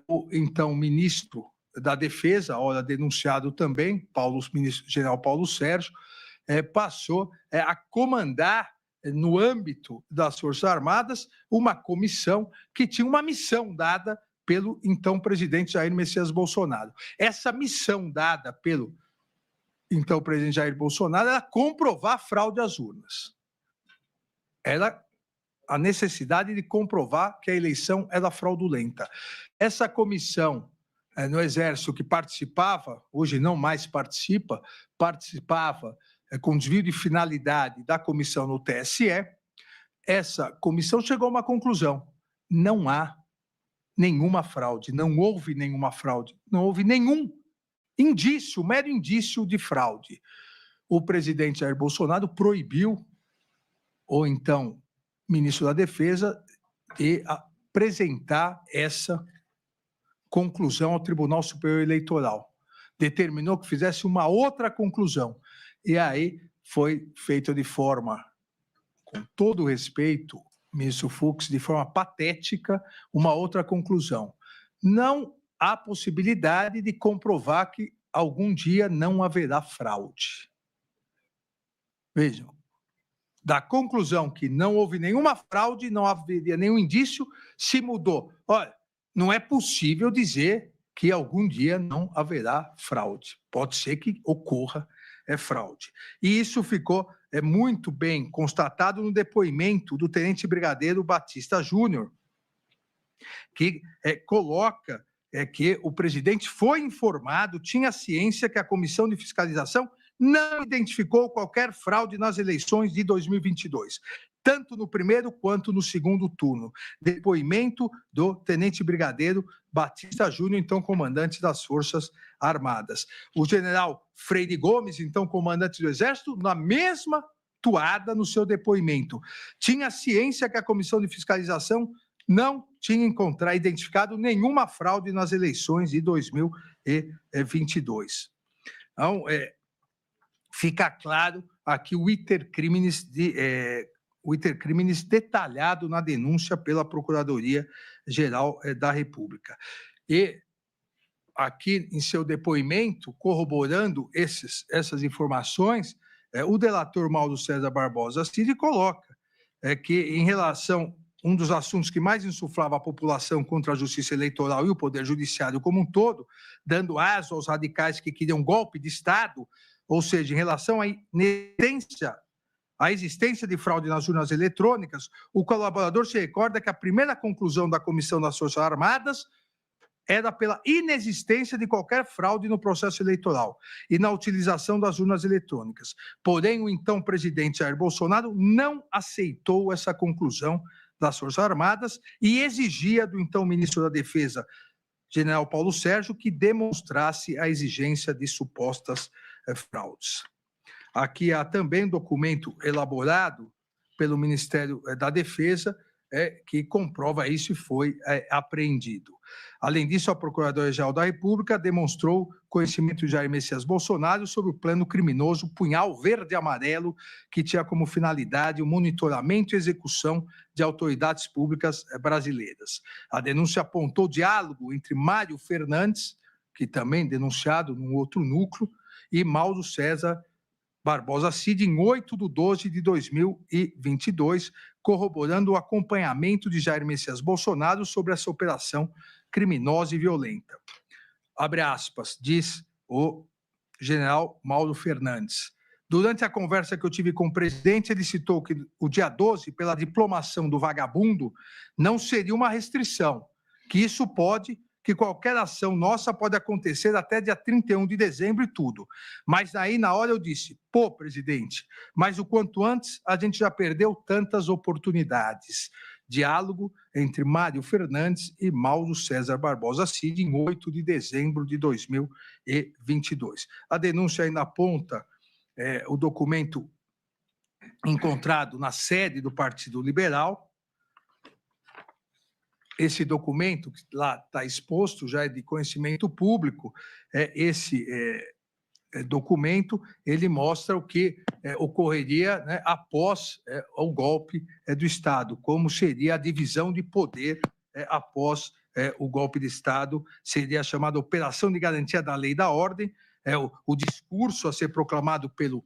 o então ministro da Defesa, denunciado também, General Paulo Sérgio, passou a comandar, no âmbito das Forças Armadas, uma comissão que tinha uma missão dada pelo então presidente Jair Messias Bolsonaro. Essa missão dada pelo então presidente Jair Bolsonaro era comprovar a fraude às urnas. Era a necessidade de comprovar que a eleição era fraudulenta. Essa comissão no Exército que participava, hoje não mais participava com desvio de finalidade da comissão no TSE, essa comissão chegou a uma conclusão: não há nenhuma fraude, não houve nenhuma fraude, não houve nenhum indício, mero indício de fraude. O presidente Jair Bolsonaro proibiu, ou então ministro da Defesa, de apresentar essa conclusão ao Tribunal Superior Eleitoral. Determinou que fizesse uma outra conclusão. E aí foi feito de forma, com todo o respeito, ministro Fux, de forma patética, uma outra conclusão. Não há possibilidade de comprovar que algum dia não haverá fraude. Vejam, da conclusão que não houve nenhuma fraude, não haveria nenhum indício, se mudou. Olha, não é possível dizer que algum dia não haverá fraude. Pode ser que ocorra fraude. E isso ficou muito bem constatado no depoimento do tenente brigadeiro Batista Júnior, que coloca que o presidente foi informado, tinha ciência que a Comissão de Fiscalização não identificou qualquer fraude nas eleições de 2022, tanto no primeiro quanto no segundo turno. Depoimento do tenente brigadeiro Batista Júnior, então comandante das Forças Armadas. O general Freire Gomes, então comandante do Exército, na mesma toada no seu depoimento. Tinha ciência que a Comissão de Fiscalização não tinha identificado nenhuma fraude nas eleições de 2022. Então, fica claro aqui o iter criminis detalhado na denúncia pela Procuradoria-Geral da República. E aqui em seu depoimento, corroborando essas informações, o delator Mauro César Barbosa Cid coloca que, em relação um dos assuntos que mais insuflava a população contra a justiça eleitoral e o poder judiciário como um todo, dando aso aos radicais que queriam golpe de Estado, ou seja, em relação à existência de fraude nas urnas eletrônicas, o colaborador se recorda que a primeira conclusão da Comissão das Forças Armadas era pela inexistência de qualquer fraude no processo eleitoral e na utilização das urnas eletrônicas. Porém, o então presidente Jair Bolsonaro não aceitou essa conclusão das Forças Armadas e exigia do então ministro da Defesa, general Paulo Sérgio, que demonstrasse a exigência de supostas fraudes. Aqui há também um documento elaborado pelo Ministério da Defesa que comprova isso e foi apreendido. Além disso, a Procuradoria-Geral da República demonstrou conhecimento de Jair Messias Bolsonaro sobre o plano criminoso Punhal Verde e Amarelo, que tinha como finalidade o monitoramento e execução de autoridades públicas brasileiras. A denúncia apontou diálogo entre Mário Fernandes, que também denunciado num outro núcleo, e Mauro César Barbosa Cid, em 8/12/2022, corroborando o acompanhamento de Jair Messias Bolsonaro sobre essa operação criminosa e violenta. Abre aspas, diz o general Mauro Fernandes. Durante a conversa que eu tive com o presidente, ele citou que o dia 12, pela diplomação do vagabundo, não seria uma restrição, que isso pode, que qualquer ação nossa pode acontecer até dia 31 de dezembro e tudo. Mas aí, na hora, eu disse, pô, presidente, mas o quanto antes a gente já perdeu tantas oportunidades. Diálogo entre Mário Fernandes e Mauro César Barbosa Cid, em 8 de dezembro de 2022. A denúncia ainda aponta o documento encontrado na sede do Partido Liberal. Esse documento, que lá está exposto, já é de conhecimento público, esse documento, ele mostra o que ocorreria, né, após o golpe do Estado, como seria a divisão de poder após o golpe de Estado, seria a chamada Operação de Garantia da Lei e da Ordem, o discurso a ser proclamado pelo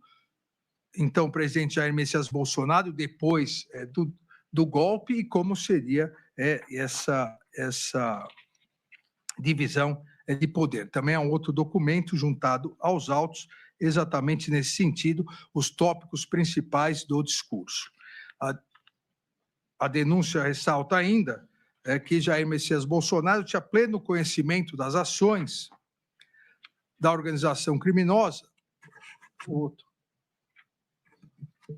então presidente Jair Messias Bolsonaro, depois do golpe, e como seria essa divisão de poder. Também é um outro documento juntado aos autos, exatamente nesse sentido, os tópicos principais do discurso. A denúncia ressalta ainda que Jair Messias Bolsonaro tinha pleno conhecimento das ações da organização criminosa.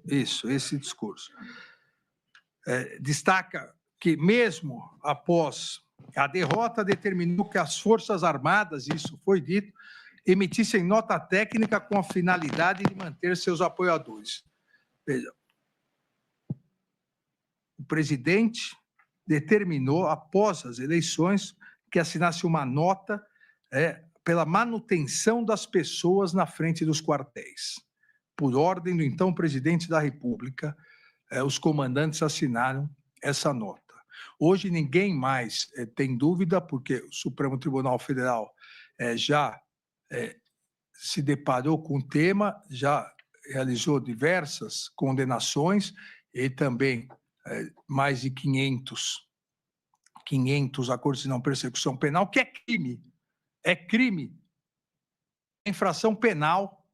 Esse discurso. Destaca que, mesmo após a derrota, determinou que as Forças Armadas, isso foi dito, emitissem nota técnica com a finalidade de manter seus apoiadores. Veja, o presidente determinou, após as eleições, que assinasse uma nota pela manutenção das pessoas na frente dos quartéis. Por ordem do então presidente da República, os comandantes assinaram essa nota. Hoje ninguém mais tem dúvida, porque o Supremo Tribunal Federal já se deparou com o tema, já realizou diversas condenações e também mais de 500 acordos de não persecução penal, que é crime. É crime. É infração penal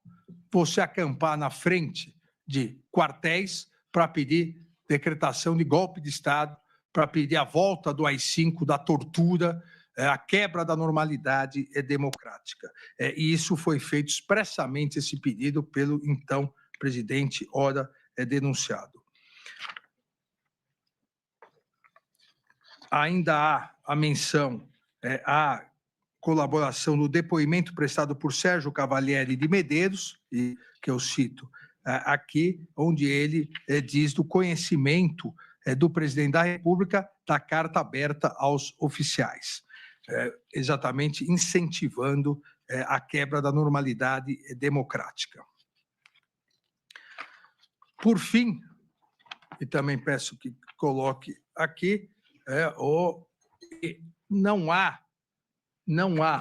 você acampar na frente de quartéis para pedir decretação de golpe de Estado, para pedir a volta do AI-5, da tortura, a quebra da normalidade democrática. E isso foi feito expressamente, esse pedido, pelo então presidente, ora denunciado. Ainda há a menção à colaboração no depoimento prestado por Sérgio Cavalieri de Medeiros, que eu cito aqui, onde ele diz do conhecimento do presidente da República da carta aberta aos oficiais, exatamente incentivando a quebra da normalidade democrática. Por fim, e também peço que coloque aqui, não há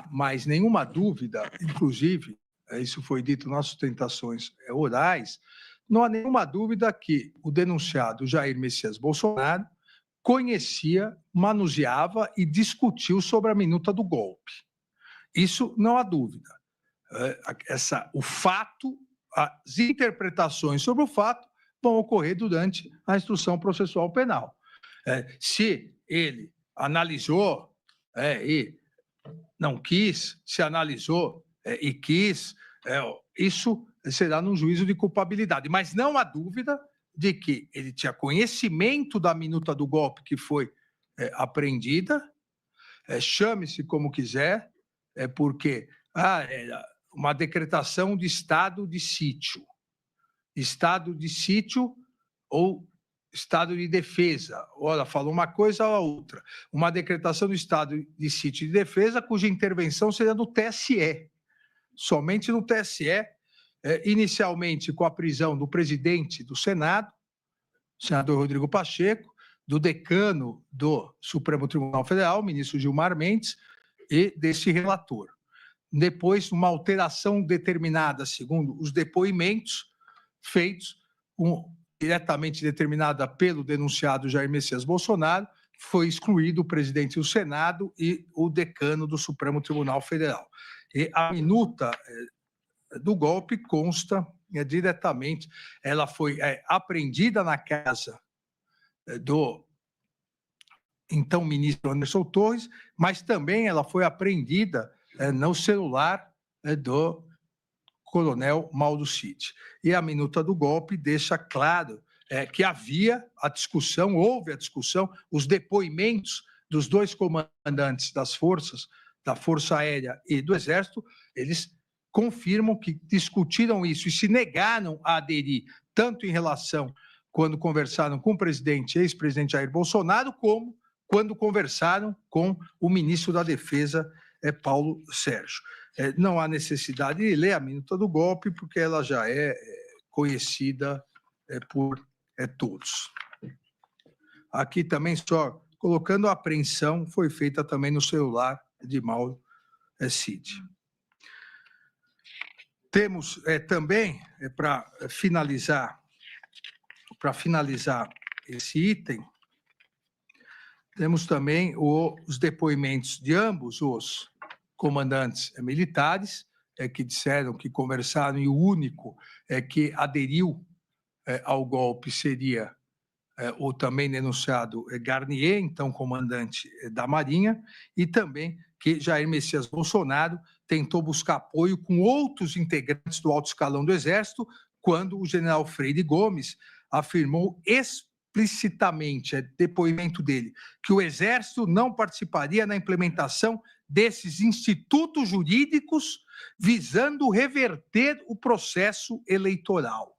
mais nenhuma dúvida, inclusive, isso foi dito nas sustentações orais, não há nenhuma dúvida que o denunciado Jair Messias Bolsonaro conhecia, manuseava e discutiu sobre a minuta do golpe. Isso não há dúvida. O fato, as interpretações sobre o fato vão ocorrer durante a instrução processual penal. Se ele analisou e não quis, se analisou e quis, isso será num juízo de culpabilidade. Mas não há dúvida de que ele tinha conhecimento da minuta do golpe que foi apreendida, chame-se como quiser, porque era uma decretação de estado de sítio. Estado de sítio ou estado de defesa. Ora, falou uma coisa ou a outra. Uma decretação do estado de sítio de defesa, cuja intervenção seria no TSE. Somente no TSE, inicialmente com a prisão do presidente do Senado, o senador Rodrigo Pacheco, do decano do Supremo Tribunal Federal, o ministro Gilmar Mendes, e desse relator. Depois, uma alteração determinada, segundo os depoimentos feitos, diretamente determinada pelo denunciado Jair Messias Bolsonaro, foi excluído o presidente do Senado e o decano do Supremo Tribunal Federal. E a minuta do golpe consta diretamente, ela foi apreendida na casa do então ministro Anderson Torres, mas também ela foi apreendida no celular do coronel Mauro Cid. E a minuta do golpe deixa claro que havia a discussão, houve a discussão, os depoimentos dos dois comandantes das forças, da Força Aérea e do Exército, eles confirmam que discutiram isso e se negaram a aderir, tanto em relação quando conversaram com o presidente, ex-presidente Jair Bolsonaro, como quando conversaram com o ministro da Defesa, Paulo Sérgio. Não há necessidade de ler a minuta do golpe, porque ela já é conhecida por todos. Aqui também, só colocando a apreensão, foi feita também no celular de Mauro Cid. Temos também, para finalizar esse item, temos também os depoimentos de ambos os comandantes militares, que disseram que conversaram, e o único que aderiu ao golpe seria o também denunciado Garnier, então comandante da Marinha, e também que Jair Messias Bolsonaro tentou buscar apoio com outros integrantes do alto escalão do Exército, quando o general Freire Gomes afirmou explicitamente, depoimento dele, que o Exército não participaria na implementação desses institutos jurídicos visando reverter o processo eleitoral.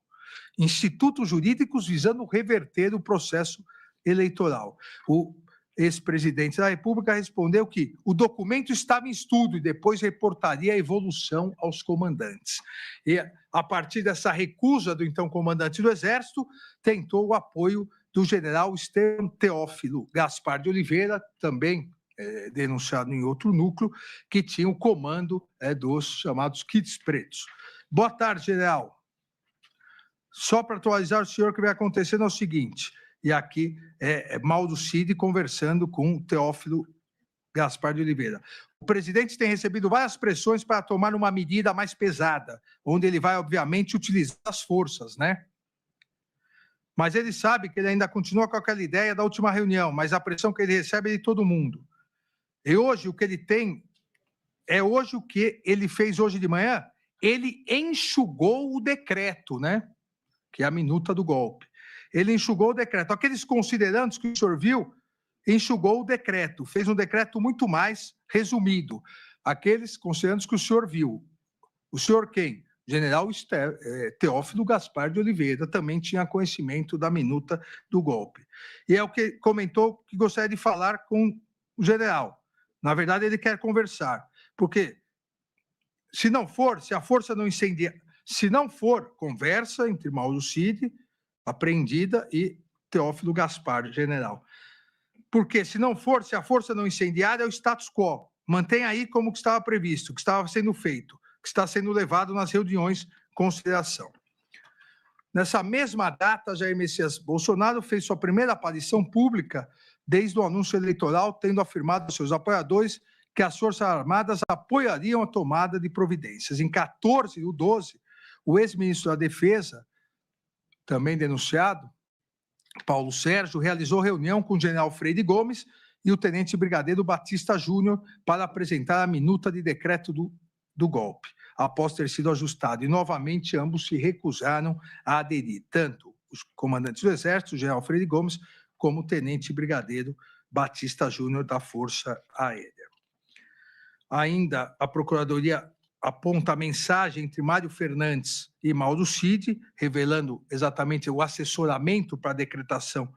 Institutos jurídicos visando reverter o processo eleitoral. O ex-presidente da República respondeu que o documento estava em estudo e depois reportaria a evolução aos comandantes. E, a partir dessa recusa do então comandante do Exército, tentou o apoio do general Estevam Teófilo Gaspar de Oliveira, também denunciado em outro núcleo, que tinha o comando dos chamados kits pretos. Boa tarde, general. Só para atualizar o senhor, o que vai acontecendo é o seguinte, e aqui Mauro Cid conversando com Teófilo Gaspar de Oliveira. O presidente tem recebido várias pressões para tomar uma medida mais pesada, onde ele vai, obviamente, utilizar as forças, né? Mas ele sabe que ele ainda continua com aquela ideia da última reunião, mas a pressão que ele recebe é de todo mundo. E hoje, o que ele tem, hoje o que ele fez hoje de manhã, ele enxugou o decreto, né? Que é a minuta do golpe. Ele enxugou o decreto. Aqueles considerandos que o senhor viu, enxugou o decreto, fez um decreto muito mais resumido. Aqueles considerandos que o senhor viu. O senhor quem? General Teófilo Gaspar de Oliveira também tinha conhecimento da minuta do golpe. E é o que comentou que gostaria de falar com o general. Na verdade, ele quer conversar, porque se não for, se a força não incendiar, se não for, conversa entre Mauro Cid, apreendida, e Teófilo Gaspar, general. Porque se não for, se a força não incendiar, é o status quo. Mantém aí como que estava previsto, que estava sendo feito, que está sendo levado nas reuniões em consideração. Nessa mesma data, Jair Messias Bolsonaro fez sua primeira aparição pública desde o anúncio eleitoral, tendo afirmado aos seus apoiadores que as Forças Armadas apoiariam a tomada de providências. Em 14/12, o ex-ministro da Defesa, também denunciado, Paulo Sérgio, realizou reunião com o general Freire Gomes e o tenente brigadeiro Batista Júnior para apresentar a minuta de decreto do golpe, após ter sido ajustado. E, novamente, ambos se recusaram a aderir, tanto os comandantes do Exército, o general Freire Gomes, como o tenente brigadeiro Batista Júnior da Força Aérea. Ainda, a Procuradoria aponta a mensagem entre Mário Fernandes e Mauro Cid, revelando exatamente o assessoramento para a decretação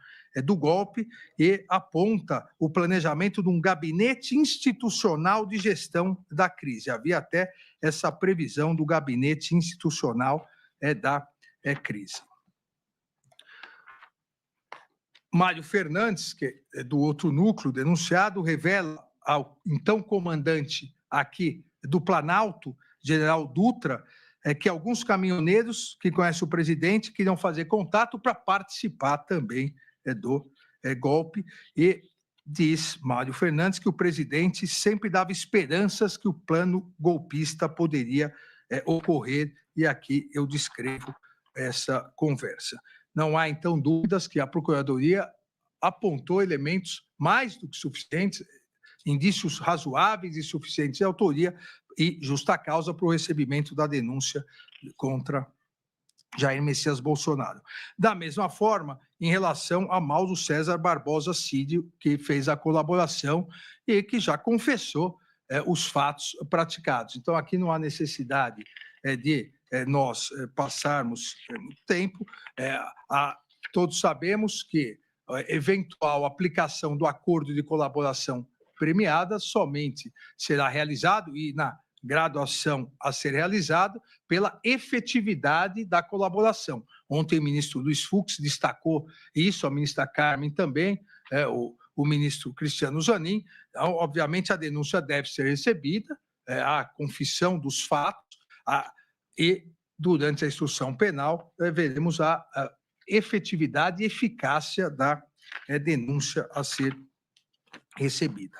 do golpe, e aponta o planejamento de um gabinete institucional de gestão da crise. Havia até essa previsão do gabinete institucional da crise. Mário Fernandes, que é do outro núcleo denunciado, revela ao então comandante aqui do Planalto, general Dutra, que alguns caminhoneiros que conhecem o presidente queriam fazer contato para participar também do golpe, e diz Mário Fernandes que o presidente sempre dava esperanças que o plano golpista poderia ocorrer, e aqui eu descrevo essa conversa. Não há, então, dúvidas que a Procuradoria apontou elementos mais do que suficientes, indícios razoáveis e suficientes de autoria e justa causa para o recebimento da denúncia contra Jair Messias Bolsonaro. Da mesma forma, em relação a Mauro César Barbosa Cid, que fez a colaboração e que já confessou os fatos praticados. Então, aqui não há necessidade de nós passarmos muito tempo. Todos sabemos que a eventual aplicação do acordo de colaboração premiada somente será realizado, e na graduação a ser realizado, pela efetividade da colaboração. Ontem o ministro Luiz Fux destacou isso, a ministra Carmen também, o ministro Cristiano Zanin. Então, obviamente, a denúncia deve ser recebida, a confissão dos fatos, e durante a instrução penal veremos a efetividade e eficácia da denúncia a ser recebida.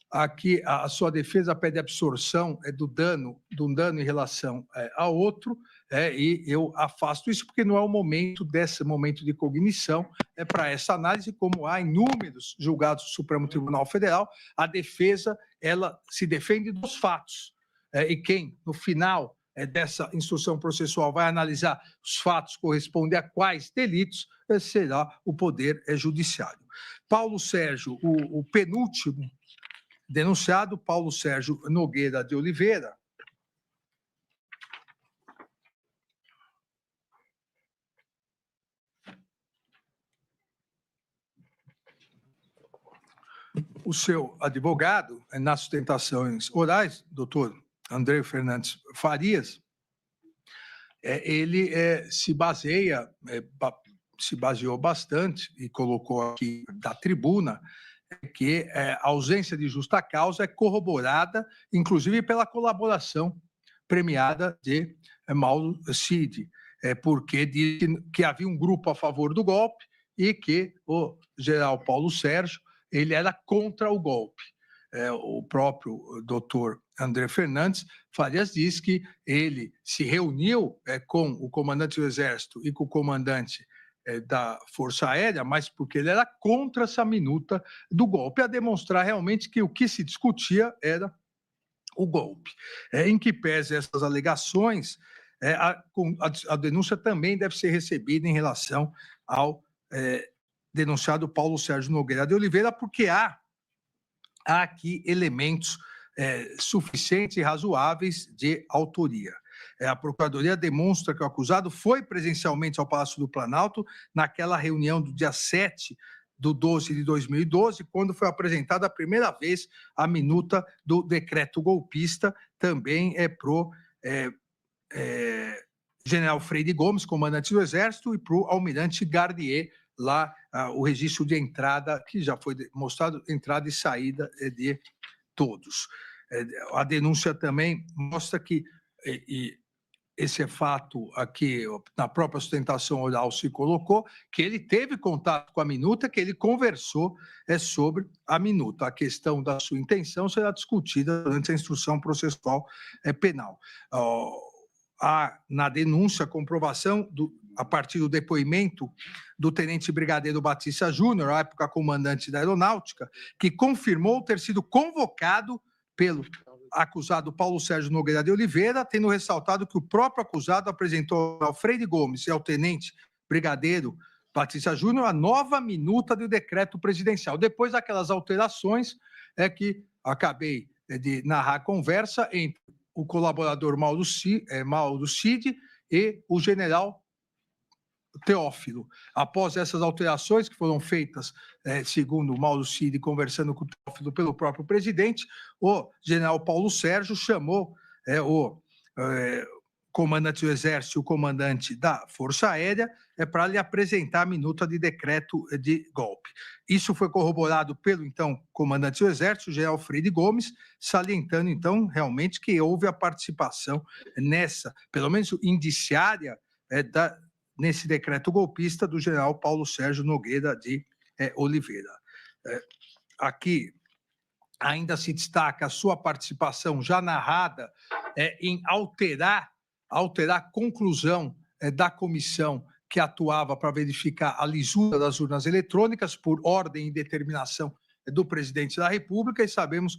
Aqui a sua defesa pede absorção de um dano em relação a outro, e eu afasto isso porque não é o momento desse momento de cognição para essa análise, como há inúmeros julgados do Supremo Tribunal Federal. A defesa, ela se defende dos fatos, e quem, no final dessa instrução processual, vai analisar os fatos, corresponde a quais delitos, será o Poder Judiciário. Paulo Sérgio, o penúltimo denunciado, Paulo Sérgio Nogueira de Oliveira, o seu advogado, nas sustentações orais, doutor André Fernandes Farias, ele se baseou bastante e colocou aqui da tribuna que a ausência de justa causa é corroborada, inclusive pela colaboração premiada de Mauro Cid, porque diz que havia um grupo a favor do golpe e que o general Paulo Sérgio ele era contra o golpe. O próprio doutor André Fernandes Farias diz que ele se reuniu com o comandante do Exército e com o comandante da Força Aérea, mas porque ele era contra essa minuta do golpe, a demonstrar realmente que o que se discutia era o golpe. Em que pese essas alegações, a denúncia também deve ser recebida em relação ao denunciado Paulo Sérgio Nogueira de Oliveira, porque há aqui elementos suficientes e razoáveis de autoria. A Procuradoria demonstra que o acusado foi presencialmente ao Palácio do Planalto naquela reunião do dia 7/12 de 2012, quando foi apresentada a primeira vez a minuta do decreto golpista, também pro general Freire Gomes, comandante do Exército, e pro almirante Garnier, lá o registro de entrada, que já foi mostrado, entrada e saída de todos. A denúncia também mostra que, e esse é fato aqui, na própria sustentação oral se colocou, que ele teve contato com a minuta, que ele conversou sobre a minuta. A questão da sua intenção será discutida durante a instrução processual penal. Há na denúncia a comprovação, a partir do depoimento do tenente brigadeiro Batista Júnior, à época comandante da Aeronáutica, que confirmou ter sido convocado pelo acusado Paulo Sérgio Nogueira de Oliveira, tendo ressaltado que o próprio acusado apresentou ao Freire Gomes e ao tenente brigadeiro Batista Júnior a nova minuta do decreto presidencial. Depois daquelas alterações que acabei de narrar a conversa entre o colaborador Mauro Cid e o general Teófilo. Após essas alterações que foram feitas, segundo o Mauro Cid, conversando com o Teófilo pelo próprio presidente, o general Paulo Sérgio chamou o comandante do Exército e o comandante da Força Aérea para lhe apresentar a minuta de decreto de golpe. Isso foi corroborado pelo, então, comandante do Exército, o general Freire Gomes, salientando, então, realmente que houve a participação nessa, pelo menos indiciária, nesse decreto golpista do general Paulo Sérgio Nogueira de Oliveira. Aqui ainda se destaca a sua participação já narrada em alterar a conclusão da comissão que atuava para verificar a lisura das urnas eletrônicas por ordem e determinação do presidente da República, e sabemos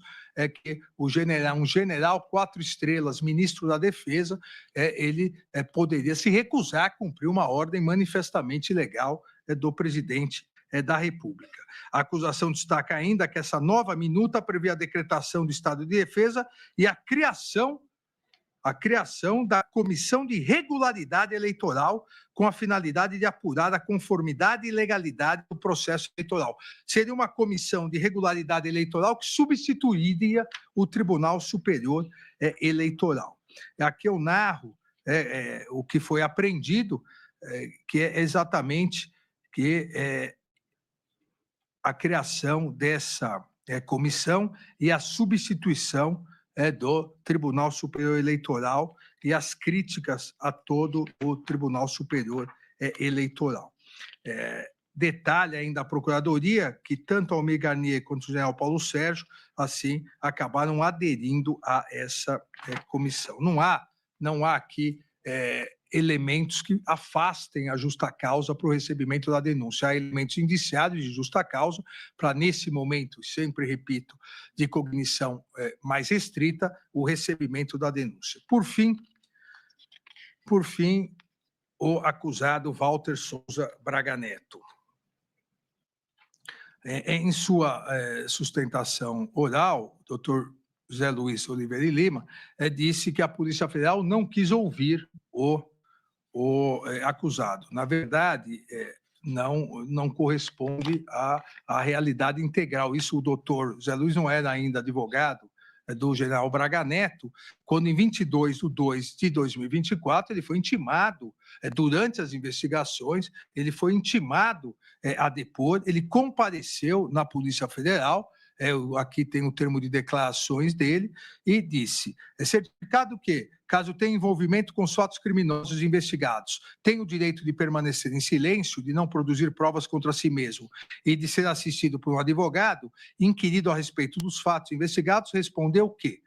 que um general 4 estrelas, ministro da Defesa, ele poderia se recusar a cumprir uma ordem manifestamente ilegal do presidente da República. A acusação destaca ainda que essa nova minuta prevê a decretação do estado de defesa e a criação da Comissão de Regularidade Eleitoral com a finalidade de apurar a conformidade e legalidade do processo eleitoral. Seria uma comissão de regularidade eleitoral que substituiria o Tribunal Superior Eleitoral. Aqui eu narro o que foi apreendido, que é exatamente a criação dessa comissão e a substituição do Tribunal Superior Eleitoral e as críticas a todo o Tribunal Superior Eleitoral. Detalha ainda a Procuradoria que tanto Almir Garnier quanto o general Paulo Sérgio, assim, acabaram aderindo a essa comissão. Não há aqui elementos que afastem a justa causa para o recebimento da denúncia. Há elementos indiciados de justa causa para, nesse momento, sempre repito, de cognição mais restrita, o recebimento da denúncia. Por fim, o acusado Walter Souza Braga Neto. Em sua sustentação oral, o doutor José Luiz Oliveira e Lima disse que a Polícia Federal não quis ouvir o acusado. Na verdade, não corresponde à realidade integral. Isso o doutor José Luiz não era ainda advogado do general Braga Neto, quando em 22/2/2024 ele foi intimado, durante as investigações, ele foi intimado a depor, ele compareceu na Polícia Federal, aqui tem o termo de declarações dele, e disse, certificado que, caso tenha envolvimento com os fatos criminosos investigados, tem o direito de permanecer em silêncio, de não produzir provas contra si mesmo e de ser assistido por um advogado, inquirido a respeito dos fatos investigados, respondeu que,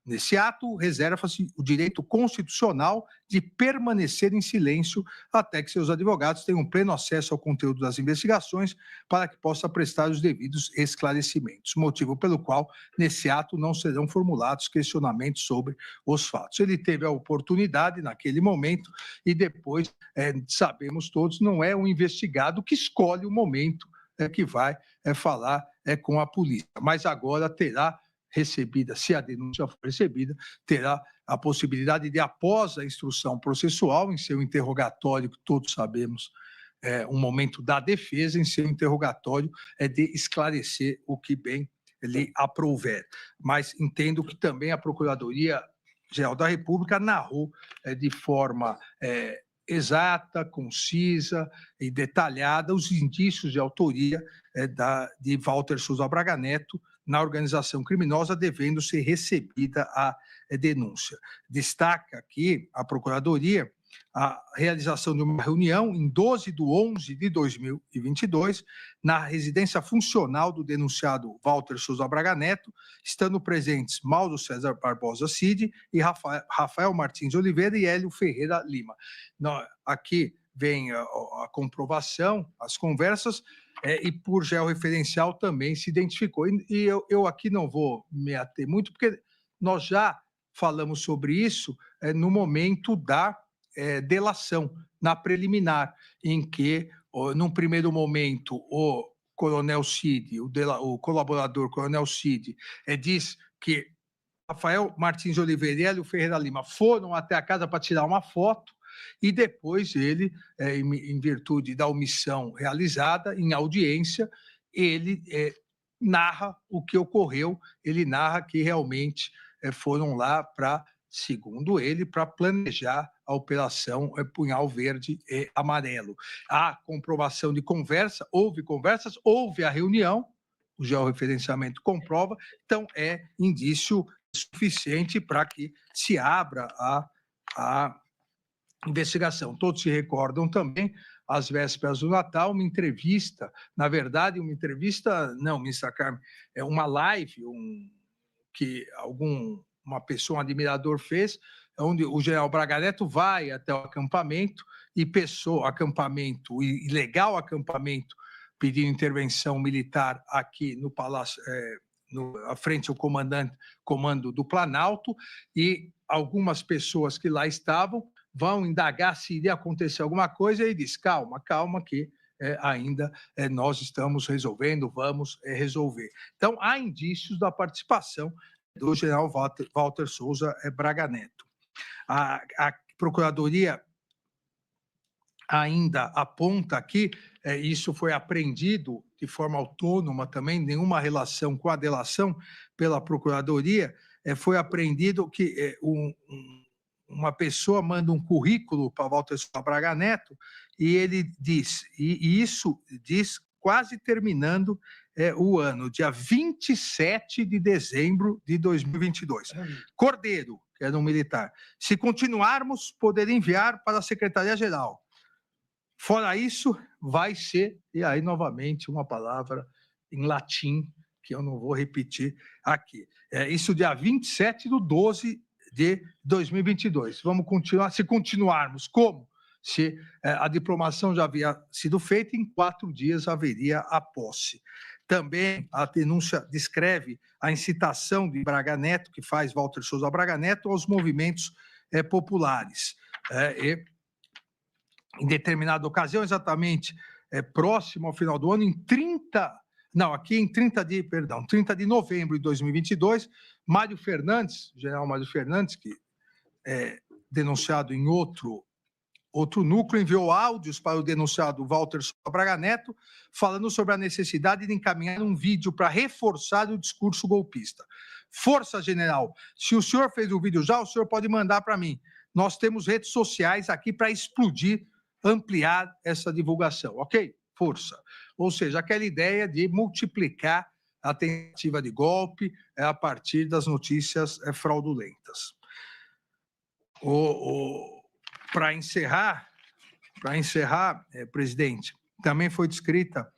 nesse ato, reserva-se o direito constitucional de permanecer em silêncio até que seus advogados tenham pleno acesso ao conteúdo das investigações para que possa prestar os devidos esclarecimentos, motivo pelo qual, nesse ato, não serão formulados questionamentos sobre os fatos. Ele teve a oportunidade naquele momento e depois, sabemos todos, não é um investigado que escolhe o momento que vai falar com a polícia, mas agora terá recebida, se a denúncia for recebida, terá a possibilidade de, após a instrução processual, em seu interrogatório, que todos sabemos, um momento da defesa, em seu interrogatório, de esclarecer o que bem lhe aprouver. Mas entendo que também a Procuradoria-Geral da República narrou de forma exata, concisa e detalhada os indícios de autoria de Walter Souza Braga Neto na organização criminosa, devendo ser recebida a denúncia. Destaca aqui a Procuradoria a realização de uma reunião em 12/11/2022 na residência funcional do denunciado Walter Souza Braga Neto, estando presentes Mauro César Barbosa Cid e Rafael Martins Oliveira e Hélio Ferreira Lima. Aqui vem a comprovação, as conversas, e por georreferencial também se identificou. E eu aqui não vou me ater muito, porque nós já falamos sobre isso no momento da delação, na preliminar, em que, num primeiro momento, o coronel Cid, o colaborador coronel Cid, diz que Rafael Martins de Oliveira e Hélio Ferreira Lima foram até a casa para tirar uma foto e depois ele, em virtude da omissão realizada, em audiência, ele narra o que ocorreu, ele narra que realmente foram lá para, segundo ele, para planejar a operação Punhal Verde e Amarelo. Há comprovação de conversa, houve conversas, houve a reunião, o georreferenciamento comprova, então é indício suficiente para que se abra a investigação. Todos se recordam também, às vésperas do Natal, uma entrevista, na verdade, uma entrevista, não, ministra Carmen, é uma live que uma pessoa, um admirador fez, onde o general Braga Neto vai até o acampamento e acampamento, ilegal acampamento, pedindo intervenção militar aqui no Palácio, à frente ao comando do Planalto, e algumas pessoas que lá estavam vão indagar se iria acontecer alguma coisa, e ele diz, calma, que ainda nós estamos resolvendo, vamos resolver. Então, há indícios da participação do general Walter Souza Braga Neto. A Procuradoria ainda aponta aqui, isso foi apreendido de forma autônoma também, nenhuma relação com a delação pela Procuradoria, foi apreendido que uma pessoa manda um currículo para Walter Souza Braga Neto e ele diz, e isso diz quase terminando o ano, dia 27 de dezembro de 2022. Cordeiro, que era um militar, se continuarmos, poder enviar para a Secretaria-Geral. Fora isso, vai ser, e aí novamente uma palavra em latim, que eu não vou repetir aqui. Isso dia 27/12 de 2022. Vamos continuar, se continuarmos, como? Se a diplomação já havia sido feita, em 4 dias haveria a posse. Também a denúncia descreve a incitação de Braga Neto, que faz Walter Souza Braga Neto, aos movimentos populares. Em determinada ocasião, exatamente próximo ao final do ano, em 30 de novembro de 2022, Mário Fernandes, general Mário Fernandes, que é denunciado em outro núcleo, enviou áudios para o denunciado Walter Souza Braga Neto, falando sobre a necessidade de encaminhar um vídeo para reforçar o discurso golpista. Força, general, se o senhor fez o vídeo já, o senhor pode mandar para mim. Nós temos redes sociais aqui para explodir, ampliar essa divulgação, ok? Força. Ou seja, aquela ideia de multiplicar a tentativa de golpe a partir das notícias fraudulentas. Para encerrar, presidente, também foi descrita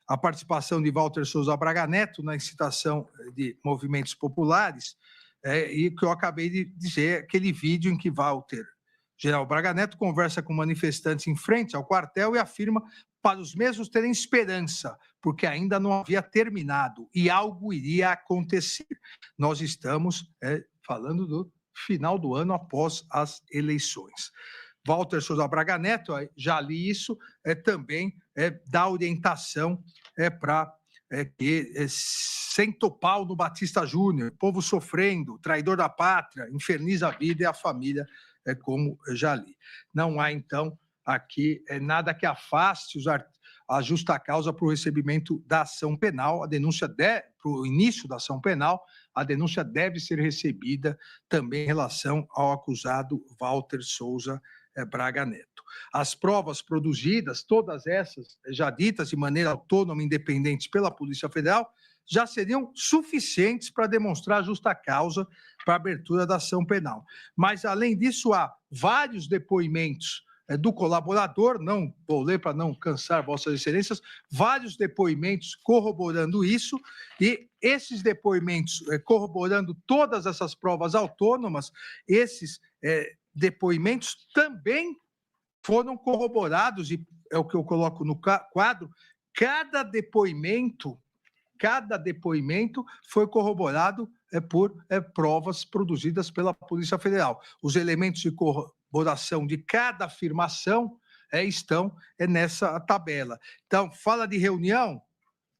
a participação de Walter Souza Braga Neto na incitação de movimentos populares, e que eu acabei de dizer, aquele vídeo em que Walter, general Braga Neto, conversa com manifestantes em frente ao quartel e afirma para os mesmos terem esperança, porque ainda não havia terminado e algo iria acontecer. Nós estamos falando do final do ano após as eleições. Walter Souza Braga Neto, já li isso, também dá orientação para que senta o pau no Batista Júnior, povo sofrendo, traidor da pátria, inferniza a vida e a família, como já li. Não há, então, aqui nada que afaste a justa causa para o recebimento da ação penal, a denúncia para o início da ação penal, a denúncia deve ser recebida também em relação ao acusado Walter Souza Braga Neto. As provas produzidas, todas essas já ditas de maneira autônoma e independente pela Polícia Federal, já seriam suficientes para demonstrar a justa causa para a abertura da ação penal. Mas, além disso, há vários depoimentos do colaborador, não vou ler para não cansar vossas excelências, vários depoimentos corroborando isso, e esses depoimentos corroborando todas essas provas autônomas, esses depoimentos também foram corroborados, e é o que eu coloco no quadro, cada depoimento foi corroborado por provas produzidas pela Polícia Federal. Os elementos de corroboração de cada afirmação estão nessa tabela. Então, fala de reunião,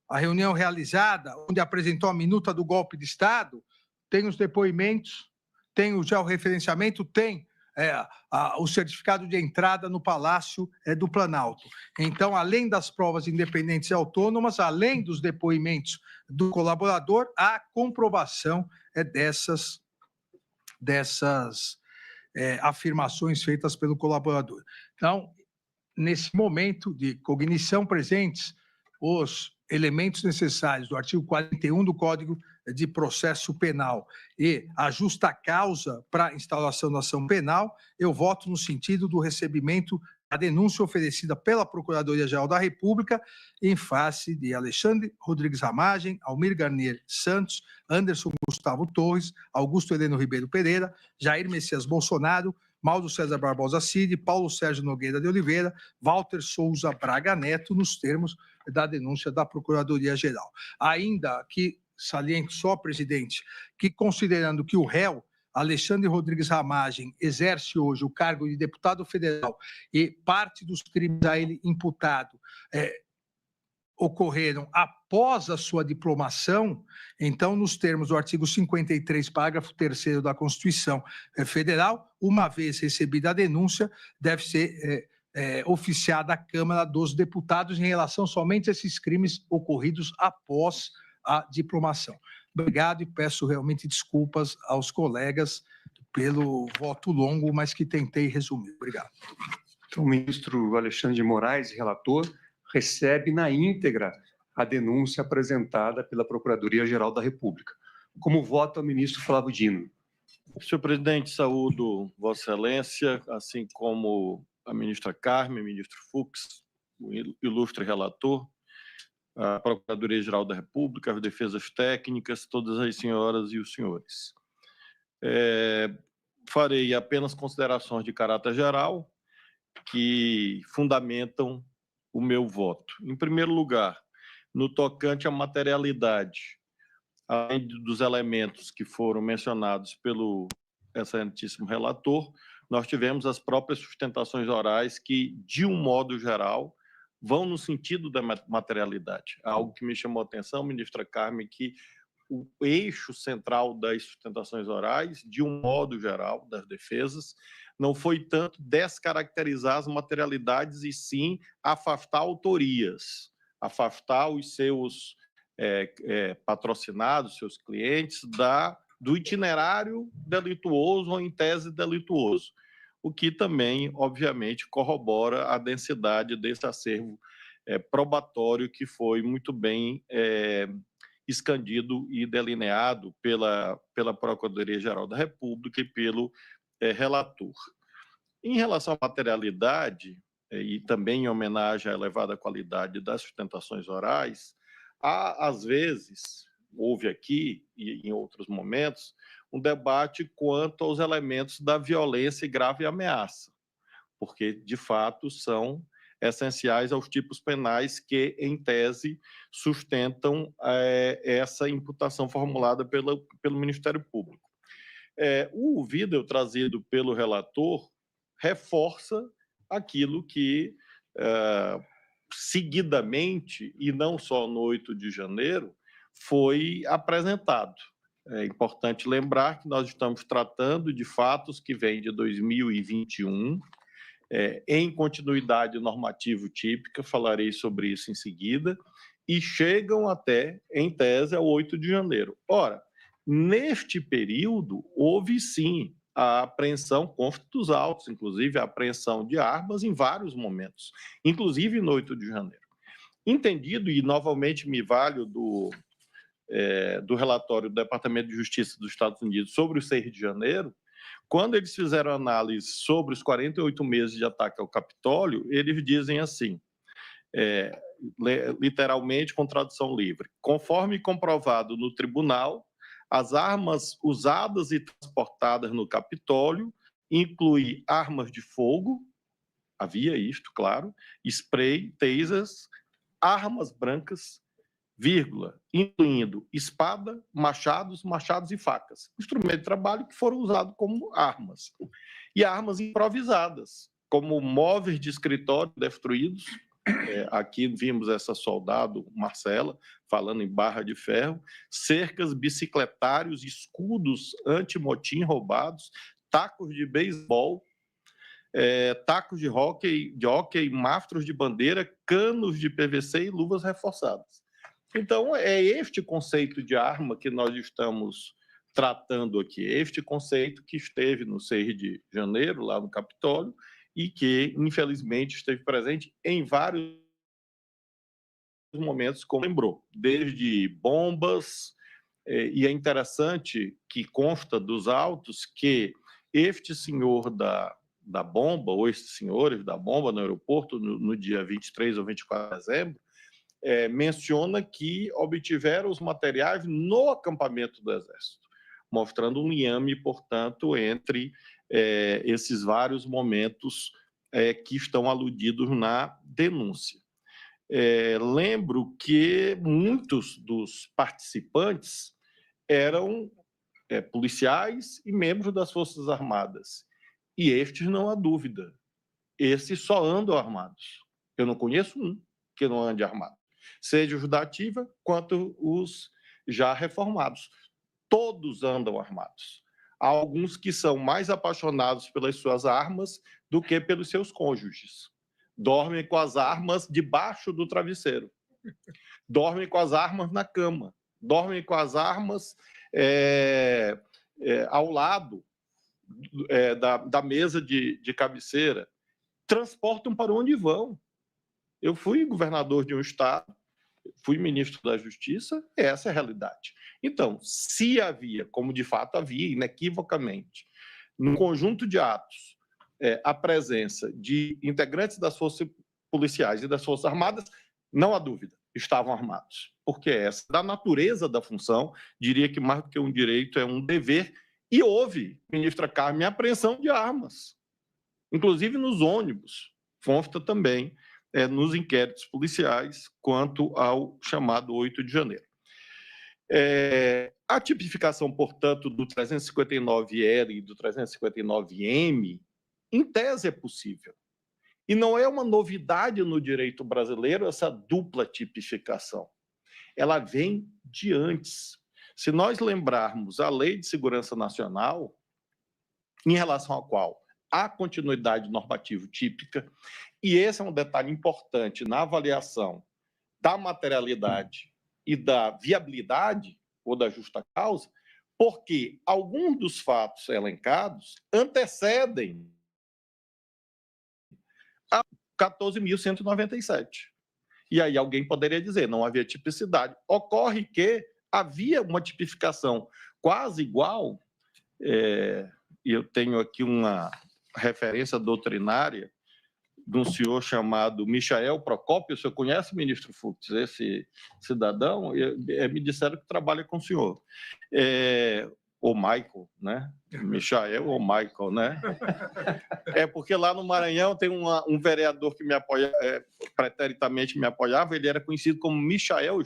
a reunião realizada, onde apresentou a minuta do golpe de Estado, tem os depoimentos, tem já o referenciamento, tem o certificado de entrada no Palácio do Planalto. Então, além das provas independentes e autônomas, além dos depoimentos do colaborador, há comprovação dessas afirmações feitas pelo colaborador. Então, nesse momento de cognição presentes, os elementos necessários do artigo 41 do Código de Processo Penal e a justa causa para instauração da ação penal, eu voto no sentido do recebimento da denúncia oferecida pela Procuradoria-Geral da República em face de Alexandre Rodrigues Ramagem, Almir Garnier Santos, Anderson Gustavo Torres, Augusto Heleno Ribeiro Pereira, Jair Messias Bolsonaro, Mauro César Barbosa Cid, Paulo Sérgio Nogueira de Oliveira, Walter Souza Braga Neto, nos termos da denúncia da Procuradoria-Geral. Ainda que saliento só, presidente, que considerando que o réu, Alexandre Rodrigues Ramagem, exerce hoje o cargo de deputado federal e parte dos crimes a ele imputado ocorreram após a sua diplomação, então, nos termos do artigo 53, parágrafo 3º da Constituição Federal, uma vez recebida a denúncia, deve ser oficiada à Câmara dos Deputados em relação somente a esses crimes ocorridos após a diplomação. Obrigado e peço realmente desculpas aos colegas pelo voto longo, mas que tentei resumir. Obrigado. Então, o ministro Alexandre de Moraes, relator, recebe na íntegra a denúncia apresentada pela Procuradoria-Geral da República. Como vota o ministro Flávio Dino? Senhor presidente, saúdo Vossa Excelência, assim como a ministra Carmen, o ministro Fux, o ilustre relator, a Procuradoria-Geral da República, as defesas técnicas, todas as senhoras e os senhores. Farei apenas considerações de caráter geral que fundamentam o meu voto. Em primeiro lugar, no tocante à materialidade, além dos elementos que foram mencionados pelo excelentíssimo relator, nós tivemos as próprias sustentações orais que, de um modo geral, vão no sentido da materialidade. Algo que me chamou a atenção, ministra Carmen, que o eixo central das sustentações orais, de um modo geral, das defesas, não foi tanto descaracterizar as materialidades e sim afastar autorias, afastar os seus patrocinados, seus clientes, do itinerário delituoso ou em tese delituoso, o que também, obviamente, corrobora a densidade desse acervo probatório que foi muito bem escandido e delineado pela Procuradoria-Geral da República e pelo relator. Em relação à materialidade, e também em homenagem à elevada qualidade das sustentações orais, há, às vezes, houve aqui e em outros momentos, um debate quanto aos elementos da violência e grave ameaça, porque, de fato, são essenciais aos tipos penais que, em tese, sustentam essa imputação formulada pelo Ministério Público. O vídeo trazido pelo relator reforça aquilo que, seguidamente, e não só no 8 de janeiro, foi apresentado. É importante lembrar que nós estamos tratando de fatos que vêm de 2021, em continuidade normativo típica, falarei sobre isso em seguida, e chegam até, em tese, ao 8 de janeiro. Ora, neste período, houve sim a apreensão, consta dos autos, inclusive a apreensão de armas em vários momentos, inclusive no 8 de janeiro. Entendido, e novamente me valho do relatório do Departamento de Justiça dos Estados Unidos sobre o 6 de janeiro, quando eles fizeram análise sobre os 48 meses de ataque ao Capitólio, eles dizem assim, literalmente com tradução livre, conforme comprovado no tribunal, as armas usadas e transportadas no Capitólio incluem armas de fogo, havia isto, claro, spray, tasers, armas brancas, vírgula, incluindo espada, machados e facas, instrumento de trabalho que foram usados como armas. E armas improvisadas, como móveis de escritório destruídos, Aqui vimos essa soldado, Marcela, falando em barra de ferro, cercas, bicicletários, escudos anti-motim roubados, tacos de beisebol, tacos de hóquei, mastros de bandeira, canos de PVC e luvas reforçadas. Então, é este conceito de arma que nós estamos tratando aqui, este conceito que esteve no 6 de janeiro, lá no Capitólio, e que, infelizmente, esteve presente em vários momentos, como lembrou, desde bombas, e é interessante que consta dos autos que este senhor da bomba, ou estes senhores da bomba no aeroporto, no dia 23 ou 24 de dezembro, menciona que obtiveram os materiais no acampamento do Exército, mostrando um liame, portanto, entre esses vários momentos que estão aludidos na denúncia. Lembro que muitos dos participantes eram policiais e membros das Forças Armadas, e estes, não há dúvida, esses só andam armados. Eu não conheço um que não ande armado, seja os da ativa quanto os já reformados. Todos andam armados. Há alguns que são mais apaixonados pelas suas armas do que pelos seus cônjuges. Dormem com as armas debaixo do travesseiro. Dormem com as armas na cama. Dormem com as armas ao lado da mesa de cabeceira. Transportam para onde vão. Eu fui governador de um estado, fui ministro da Justiça, essa é a realidade. Então, se havia, como de fato havia, inequivocamente, num conjunto de atos, a presença de integrantes das forças policiais e das Forças Armadas, não há dúvida, estavam armados. Porque essa, da natureza da função, diria que mais do que um direito, é um dever. E houve, ministra Carmen, apreensão de armas, inclusive nos ônibus, consta também nos inquéritos policiais quanto ao chamado 8 de janeiro. A tipificação, portanto, do 359L e do 359M, em tese é possível. E não é uma novidade no direito brasileiro essa dupla tipificação. Ela vem de antes. Se nós lembrarmos a Lei de Segurança Nacional, em relação à qual há continuidade normativa típica, e esse é um detalhe importante na avaliação da materialidade e da viabilidade ou da justa causa, porque alguns dos fatos elencados antecedem a 14.197. E aí alguém poderia dizer, não havia tipicidade. Ocorre que havia uma tipificação quase igual, e eu tenho aqui uma referência doutrinária de um senhor chamado Michael Procópio. O senhor conhece, ministro Fux, esse cidadão? Me disseram que trabalha com o senhor. Ou Michael, né? Michael ou Michael, né? Porque lá no Maranhão tem um vereador que me apoia, preteritamente me apoiava, ele era conhecido como Michael